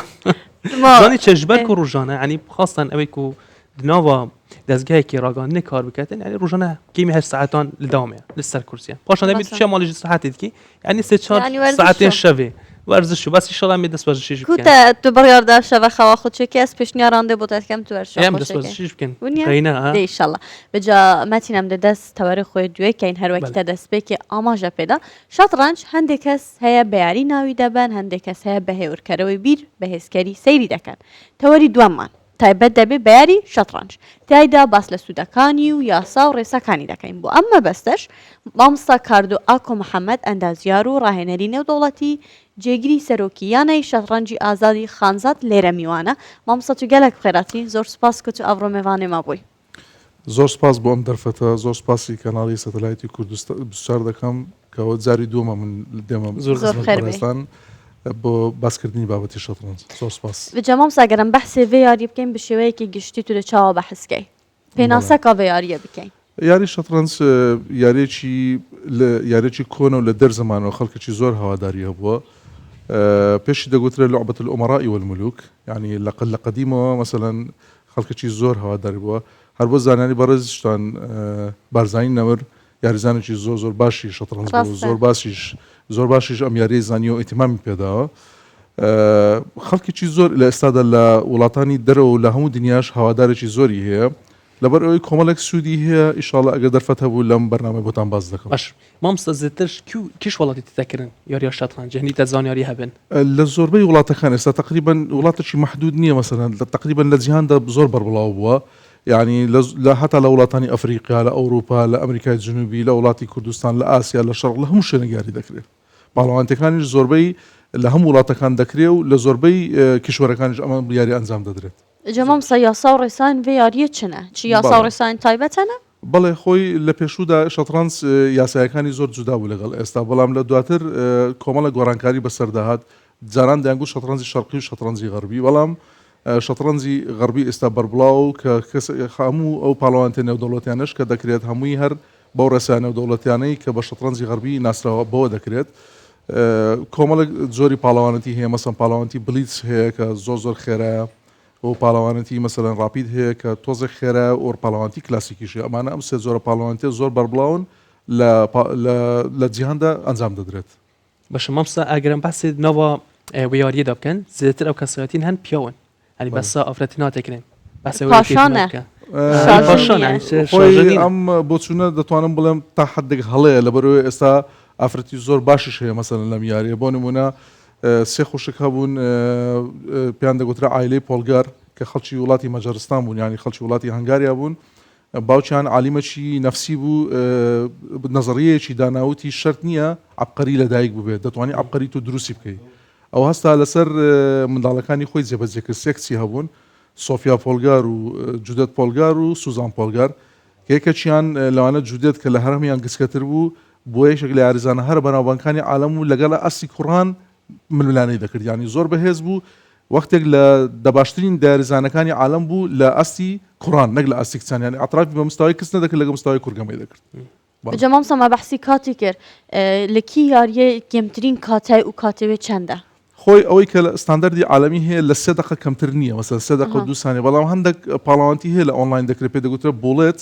زاني تشبرك روجانا يعني خاصة أبيكو دناوا دزجاي كي راجان نكار بكتن يعني روجانا كيمي هالساعتان لدوامه لسه الكرسي باش أنا بيت شيء مالي ساعات تكي يعني 6 ساعتين شوي ورزشو بس إن شاء الله ميدس ورزشيش بكن كوتا تبريار دا شوا خوا خود شكي أس بيش نيران بوتات كم تورش أيام دس ورزشيش بكن رينا إن شاء الله بجا ماتينام دس تواريخ خوي دوي كاين هر وقت دس بيكي أماجا بيدا شطرنج هندكس هيا بيعري ناوي دبن هندكس هيا بهور كروي بير بهسكري سيري دكان تواري دومان تایبەت دەبێ بەیاری شەترەنج تایدا باس لە سوودەکانی و یاسا و ڕێسەکانی دەکەین بۆ ئەمە بەستەش مامۆستا کاردو ئاکۆ محەممەد ئەندازیار و ڕاهێنەری نێودوڵەتی جێگیری سەرۆکیانەی شەترەنجی ئازادی خانزاد لێرە میوانە مامۆستا تو گەلێک بخێراتی زۆر سپاس کە تو ئەڤڕۆ میێوانێ مابووی زۆر سپاس بۆ ئەم دەرفەتە زۆر سپاسی کەناڵی سەتەلایتی کوردستان بسیار دەکەم کەەوە جاری دووەمە من دێمە زۆر بۆ باسکردنی بابەتی شەترەنج زۆر سپاس بجا مامۆستا بەحسێ vê یاری بکەین بە شێوەیەکی گشتی تو لە چاوە بەحسکەی پێناسەکە vê یاریە بکەین یاری شەترەنج یارێکی کۆنە و لە دەرزەمانەوە خەڵکێکی زۆر هەواداری هەبووە پێشی دەگوترێت لعبة الأمراء والملوك يعني لە قەدیمەوە مثلا خەڵکێکی زۆر هەواداری بووە هەر بۆ زانانی بەڕێز شتان بارزانی نەور یاریزانێکی زۆر باشی شەترەنج بوو زۆر باشیش ئەم یاری زانی و ئیتیمامی پێداوە خەڵکێکی زۆر لە ئێستادا لە وڵاتانی دەرەوە و لە هەموو دنیاش هەوادارێکی زۆری هەیە لەبەر ئەوەی کۆمەڵێک سوودی هەیە ئیشاڵڵا ئەگەر دەرفەت هەبوو لەم بەرنامە بۆتان باز دەکەم باش مامۆستا زیاتر کیش وڵاتی تێدەکردن یاریە شەترەنج هەنی دەزانیاری هەبن لە زۆربەی وڵاتەکان ئێستا تقریبا وڵاتێکی محدود نییە مەسەلەن تقریبا لە جیهاندا زۆر بەربڵاو بووە يعني حتى لە وڵاتانی ئەفریقیا لە ئەوروپا لە ئەمریکای جنوبی لە وڵاتی کوردستان لە ئاسیا لە شەرق لە هەموو شوێنێک یاری دەکرێت باڵەوانتەکانیش زۆربەی لە هەموو وڵاتەکان دەکرێت و لە زۆربەی کشوەرەکانیش ئەمە یاری ئەنجام دەدرێت جا مامۆستا یاسا و ڕێسان vê یاریە چنە چی یاسا و ڕێسان تایبەتەنە بەڵێ خۆی لە پێشودا شەترەنج یاسایەکانی زۆر جودا بوو لەگەڵ ئێستا بەڵام لە دواتر کۆمەڵە گۆڕانکاری بەسەرداهات جاران دەیانگوت شەترەنجی شەرقی و شەترەنجی غەربی بەڵام شەترەنجی غەربی ئێستا بەربڵاو کە هەموو ئەو پاڵەوانتە نێودەوڵەتیانش کە دەکرێت هەمووی هەر بەو ڕێسایە نێودەوڵەتیانەی کە بە شەترەنجی غەربی ناسراوە بەوە دەکرێت کۆمەڵێک زۆری پاڵەوانەتی هەیە مەسەن پاڵەوانتی بلیتس هەیە کە زۆر خێرایە و پاڵەوانەتی مەسەلەن ڕاپید هەیە کە تۆزێک خێرایە و پاڵەوانتی کلاسیکیشی ئەمانە ئەم سێ زۆرە پاڵەوانتێ زۆر بەربڵاون لە جیهاندا ئەنجام دەدرێت باشە مامۆستا ئەگەرم باسی نەوە وێ یاریەدا بکەن زیاتر ئەو کەسایەتین هەن پیاون يعني بس أفرتي ناتكلم بس پاشانە خۆی ئەم بۆچوونە دەتوانم بڵێم تا حدێک هەڵەیە لەبەرەوەی ئێستا ئافرەتی زۆر باشیش هەیە مەسەلەن لەم یاریە بۆ نمونە سێ خوشک هەبوون پێیان دەگوترا ئایلەی پۆلگار کە خەڵکی وڵاتی مەجارستان بوون ینی خەڵکی وڵاتی هەنگاریا بوون باوچیان عالیمەکی نەفسی بوو نەزەریەیەکی داناوتی شەرت نییە عەبقەری لەدایک ببێت دەتوانی عەبقەری تو دروستی بکەیت ئەو هەستا لەسەر منداڵەکانی خۆی جێبەجێکرد سێکچی هەبوون سۆفیا پۆلگار و جودەت پۆلگار و سوزان پۆلگار کێکەچیان لەوانە جودێت کە لە هەرەمیان گچکەتر بوو بۆ یەکێک لە یاریزانە هەر بەناوبانگەکانی عالەم و لەگەڵ ئەسی کوڕان ململانەی دەکرد ینی زۆر بەهێز بوو وەختێک لە دەباشترین داریزانەکانی عالەم بوو لە ئەستی کوڕان نەک لە ئەستی کچان ینی ئەطرافی بە مستەوای کەس نەدەکرد لەگە مستەوای کورگەمەی دەکرد بجا مامۆستا بەحسی کاتی کرد لە کی یاریە گەمترین کاتای و کاتەوێ چەندە خۆی ئەوەی کە ستانداردی عالەمی هەیە لە 3 دقیقە کەمتر نییە مەسەن 3 دقیقە و 2 ثانیە بەڵام هەندێک پاڵەوانتی هەیە لە ئۆنلاین دەکرێت پێ دەگوترێت بوڵێت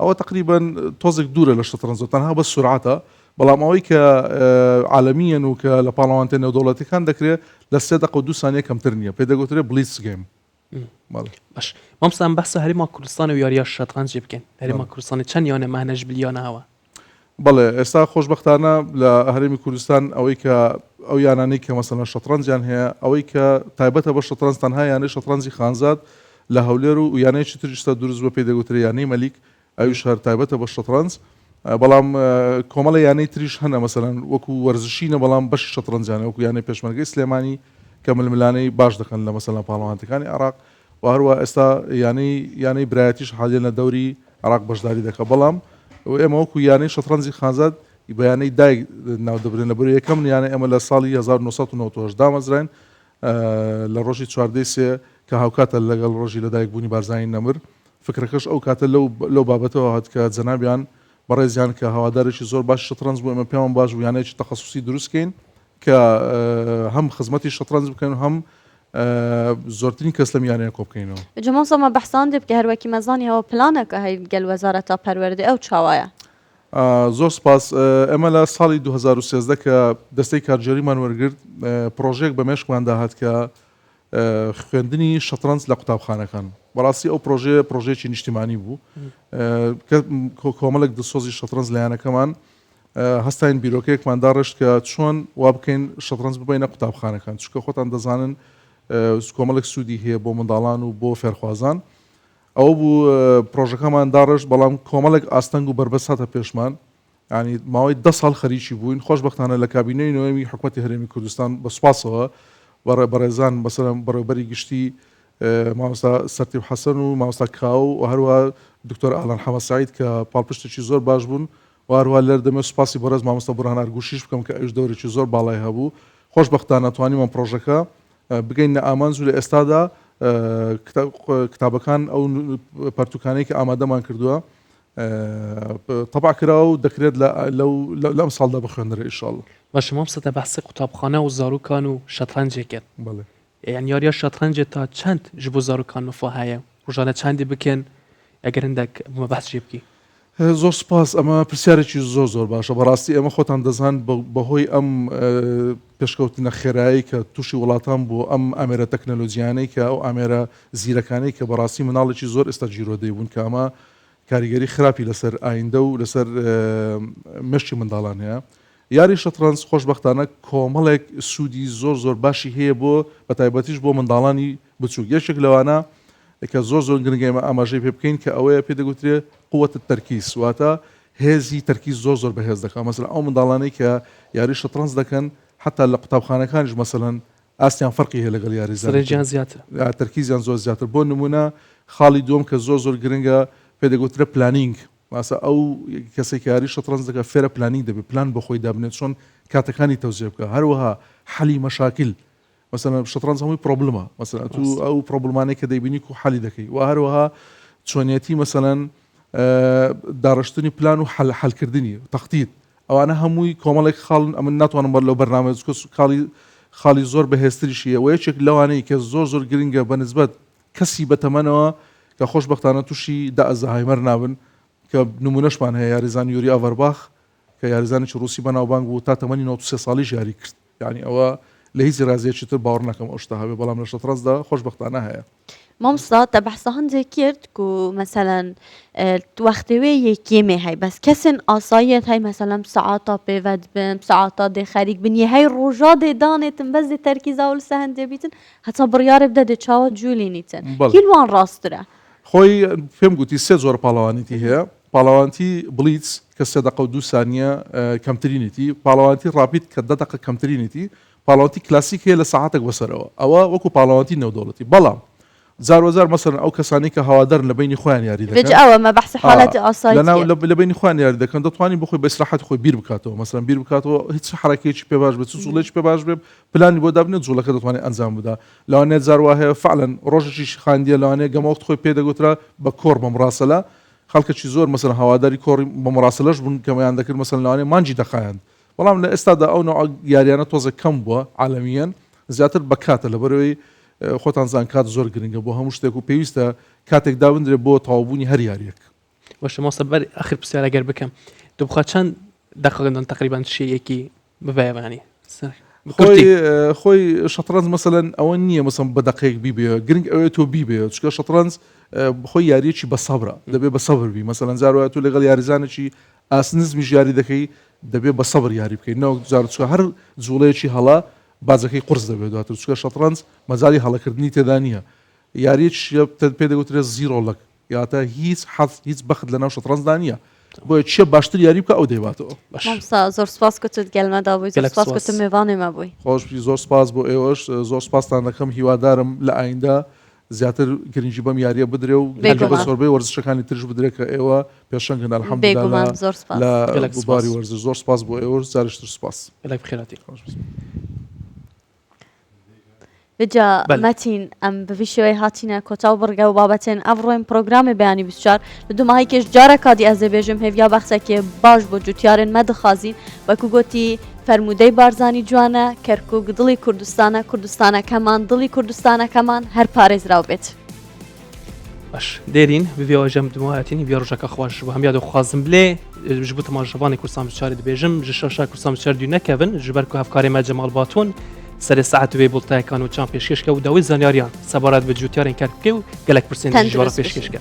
ئەوە تقریبا تۆزێک دوورە لە شەترەنج تەنها بە سورعاتە بەڵام ئەوەی کە عالەمیەن و کە لە پاڵەوانتە نێودەوڵەتیەکان دەکرێت لە 3 دقە و 2 ثانیە کەمتر نییە پێ دەگوترێت بلیتس گیم. باش مامۆستا بەسە هەرێما کوردستان و یاریە شەترەنج بکەین هەرێما کوردستانی چەند یانە مەهنەش بلیۆنە هەوە. بەڵێ ئێستا خۆشبەختانە لە هەرێمی کوردستان ئەوەی کە ئەو یانانەی کە مەسەڵەن شەترەنجیان هەیە ئەوەی کە تایبەتە بە شەترەنج تەنها یانەی شەترەنجی خانزاد لە هەولێر و یانەیەکی تریشتا دروست بە پێ دەگوترێت یانەی مەلیک ئەویش هەر تایبەتە بە شەترەنج بەڵام کۆمەڵە یانەی تریش هەنە مەسەڵەن وەکو وەرزشینە بەڵام بەشی شەترەنجانە وەکو یانەی پێشمەرگەی سلێمانی کە ململانەی باش دەکەن لە مەسەڵەن پاڵەوانتەکانی عێراق و هەروە ئێستا یانەی برایەتیش حالێن لە دەوری عێراق بەشداری دەکە بەڵام ئێمە وەکو یانەی شەترەنجی خانزاد بەیانەی دایک ناو دەبرێن لە بەرەوەی یەکەم یانە ئێمە لە ساڵی 1990 دامەزراین لە ڕۆژی 14 کە هاوکاتە لەگەڵ ڕۆژی لە دایکبوونی بارزانی نەمر فکرەکەش ئەو کاتە لەو بابەتەوە هات کە جەنابیان بەڕێزیان کە هەوادارێکی زۆر باش شەترەنج بوو ئێمە پێمان باش بوو یانەیەکی تەخەسوسی دروستکەین کە هەم خزمەتی شەترەنج بکەین و هەم زۆرترین کەس لەم یانەیە کۆ بکەینەوە. جەمۆسەمە بەحسان دێ بکە هەروەکی مەزانیەوە پلانەکە هەی گەل وەزارەتە پەروەردە ئەو چاوایە. زۆر سپاس ئەمە لە ساڵی 2013 کە دەستەی کارجێریمان وەرگرت پرۆژێک بە مێشکمان داهات کە خوێندنی شەترەنج لە قوتابخانەکان بەڕاستی ئەو پرۆژەیەکی نیشتیمانی بوو کۆمەڵێک دسۆزی شەترەنج لایەنەکەمان هەستاین بیرۆکەیەکمان داڕشت کە چۆن وا بکەین شەترەنج ببینە قوتابخانەکان چونکە خۆتان دەزانن کۆمەڵێک سوودی هەیە بۆ منداڵان و بۆ فێرخوازان ئەوە بوو پرۆژەکەمان داڕشت بەڵام کۆمەڵێک ئاستەنگ و بربەست هاتە پێشمان ینی ماوەی 10 ساڵ خەریکی بووین خۆشبەختانە لە کابینەی نوێمی حکوومەتی هەرێمی کوردستان بە سوپاسەوە بەڕێزان بەسەر بەڕێوەبەری گشتی مامۆستا سەرتیب حەسەن و مامۆستا کاو و هەروە دکتۆر ئالان حەمەسعید کە پاڵپشتێکی زۆر باش بوون و هەروە لەر دەمێت سوپاسی بەڕێز مامۆستا بورهان ئەرگوشیش بکەم کە ئەوش دەورێکی زۆر باڵای هەبوو خۆشبەختانە توانیمان پرۆژەکە بگەین لە ئامانج و لە ئێستادا کتابەکان ئەو پەرتوکانەی کە ئامادەمان کردووە طبع کراوە و دەکرێت لەم ساڵدا بخوێنرێ ئینشاءڵڵا. باش مامۆستا بەحسی قوتابخانە و زاروکان و شەترەنجێکێت یعنی یاریە شەترەنجێت تا چەند ji بۆ زاروکان مفا هەیە ڕۆژانە چەندی بکەن ئەگەر هەندێک بەحس جێ بکەی. زۆر سپاس ئەمە پرسیارێکی زۆر باشە بەڕاستی ئێمە خۆتان دەزان بەهۆی ئەم پێشکەوتنە خێرایی کە تووشی وڵاتان بوو ئەم ئامێرە تەکنەلۆجیانەی کە ئەو ئامێرە زیرەکانەی کە بەڕاستی مناڵێکی زۆر ئێستا جیرۆدەی بوون کە ئەمە کاریگەری خراپی لەسەر ئایندە و لەسەر مشتی منداڵان هەیە یاری شەترەنج خۆشبەختانە کۆمەڵێک سوودی زۆر باشی هەیە بۆ بە تایبەتیش بۆ منداڵانی بچووک یەکێک لەوانە کە زۆر گرنگێمە ئاماژەی پێ بکەین کە ئەوەیە پێ دەگوترێت قووەت تەرکیز واتە هێزی تەرکیز زۆر بەهێز دەکات مەسەڵەن ئەو منداڵانەی کە یاری شەترەنج دەکەن حتا لە قوتابخانەکانیش مەسەڵەن ئاستیان فەرقی هەیە لەگەڵ یاریزان زیاتر تەرکیزیان زۆر زیاتر بۆ نمونە خاڵی دووەم کە زۆر گرنگە پێ دەگوترێت پلانینگ ماسە ئەو کەسێک یاری شەترەنج دەکات فێرە پلانینگ دەبێت پلان بە خۆی دابنێت چۆن کاتەکانی تەوزیع بکە هەروەها حەلی مەشاکل مثلا شەترەنج هەمووی پرۆبلمە مثلا تو ئەو پرۆبلمانەی کە دەیبینی و حەلی دەکەی و هەروەها چۆنیەتی مثلا داڕشتنی پلان و حەلکردنی تەختیت ئەوانە هەمووی کۆمەڵێک خاڵن ئەمن ناتوانم بەر لەو بەرنامە خاڵی زۆر بەهێزتریشیە و یەکێک لەوانەی کە زۆر گرنگە بەنسبەت کەسی بەتەمەنەوە کە خۆشبەختانە تووشی ئەلزایمەر نابن کە نمونەشمان هەیە یاریزان یوری ئاڤەرباخ کە یاریزانێکی ڕووسی بەناوبانگ بوو تا تەمەنی 93 ساڵیش یاری کرد یعنی ئەوە لە هیچ رازیەکی تر باوەڕ ناکەم ئەو شتە هەبێ بەڵام لە شەترەنجدا خۆشبەختانە هەیە. مامۆستا تا بەحسە هەندێک کرد و مەسەلەن وەختەوێ یەکێمێ هەی بەس کەسن ئاساییەت هەی مەسەلەن سەعاتا پێوەد بن سەعاتا دێ خەریک بن یە هەی ڕۆژا دێ دانێتن بەس دێ تەرکیزا و لەسە هەندێ بیتن هەتا بڕیارێ بدە چاوە جوولینیتن هیلوان ڕاسترە خۆی پێم گوتی سێ زۆر پاڵەوانیتی هەیە پاڵەوانتی بلیتس کە 3 دقە و 2 ثانیە کەمترینیتی پاڵەوانتی ڕاپید کە 10 دقە کەمترینیتی پاڵەوانتی کلاسیک هەیە لە سەعاتێک بەسەرەوە ئەوە وەکو پاڵەوانتی نێودەوڵەتی بەڵام زار مەسەن ئەو کەسانی کە هەوادارن لە بینی خۆیان یاری دەکەن ئەوە مە بەحسی حاڵەتی ئاساییە لە بینی خۆیان یاری دەکەن دەتوانین بخۆی بە ئیسراحەت خۆی بیر بکاتەوە مەسەن بیر بکاتەوە هیچ حرەکەیەکی پێ باش بێت جوڵێکی پێ باش بێت پلانی بۆ دابنێت جوڵەکە دەتوانێت ئەنجام بدا لەوانێت زاروا هەیە فعلەن ڕۆژێکی خاندیە لەوانەیە گەمەوەخت خۆی پێ دەگوترا بە کۆڕ بە مراسەلە خەڵکەکی زۆر مەسەن هەواداری کۆڕی بە مراسەلەش بوون کەمەیان دەکرد مەسەن لەوانەیە مانجی دەخایەن بەڵام لە ئێستادا ئەو نوع یاریانە تۆزە کەم بووە عالەمیەن زیاتر بە کاتە لەبەرەوەی خۆتان زان کات زۆر گرنگە بۆ هەموو شتێک و پێویستە کاتێک دابدرێت بۆ تەواوبوونی هەر یاریەک. باشه ما صبر آخر بسیار اگر بکم تو بخواد چند دقیقه تقریبا شيء کی ببايع يعني خوي شطرنج مثلا او نییە مثلا بدقيق بيبي گرنگ اويتو بيبي چکە شطرنج خوي یاریی بەسەبرە دەبێ بەسەبر بی مثلا زارو تو لەگەڵ یاریزانێکی ئاسنزمیش یاری دەکەی دەبێ بەسەبر یاری بکەیت ناو زار چکە هەر جوڵەیەکی هەڵا بازەکەی قرس دەبێت دواتر چکە شطرنج مەزاری هەڵەکردنی تێدا نییە یاریش پێ دەگوترێت زیرۆڵک یاتە هیچ بەخت لەناو شطرنجدا نییە بۆیە چیە باشتر یاری بکە ئەو دەیباتەوە زۆر سپاس کەت گەلمەدا بووی زۆر سپاس کەت میوانێمە بووی خۆشبی زۆر سپاس بۆ ئێوەش زۆر سپاستان دەکەم هیوادارم لە ئایندا زیاتر گرنگی بەم یاریە بدرێ و بە زۆربەی وەرزشەکانی ترش بدرێت کە ئێوە پێشەنگن ئەلحەمدولیلا لە گوباری وەرزش زۆر سپاس بۆ ئێوە جارشتر سپاس بخێراتی بجا متین ام بفیشوی هاتینه کتاو برگه و بابتین افرویم پروگرام بیانی 24 لدومایی کش جاره کادی از بیجم هفیا بخصه که باش با جوتیارن مدخازین و کو گوتی فرموده بارزانی جوانه کرکوک دلی کردستانه کمان دلی کردستانه کمان هر پارێز راو بێت باش دێرین بڤێەوە ژەم دموایەتینی بیاڕژەکە خۆش بۆ هەمیاد خوازم بلێ ji bo temaşevanê Kursan biçarê dibêjim ji şeşa Kursan biçar dû nekevin ji ber ku hevkarê me Cemal Batûn serê saet wê bulteyekan û çan pêşkêşke û dawî zanyariyan sebarat bi cûtiyarên Kerkûkê û gelek pirsên ji wara pêşkêşke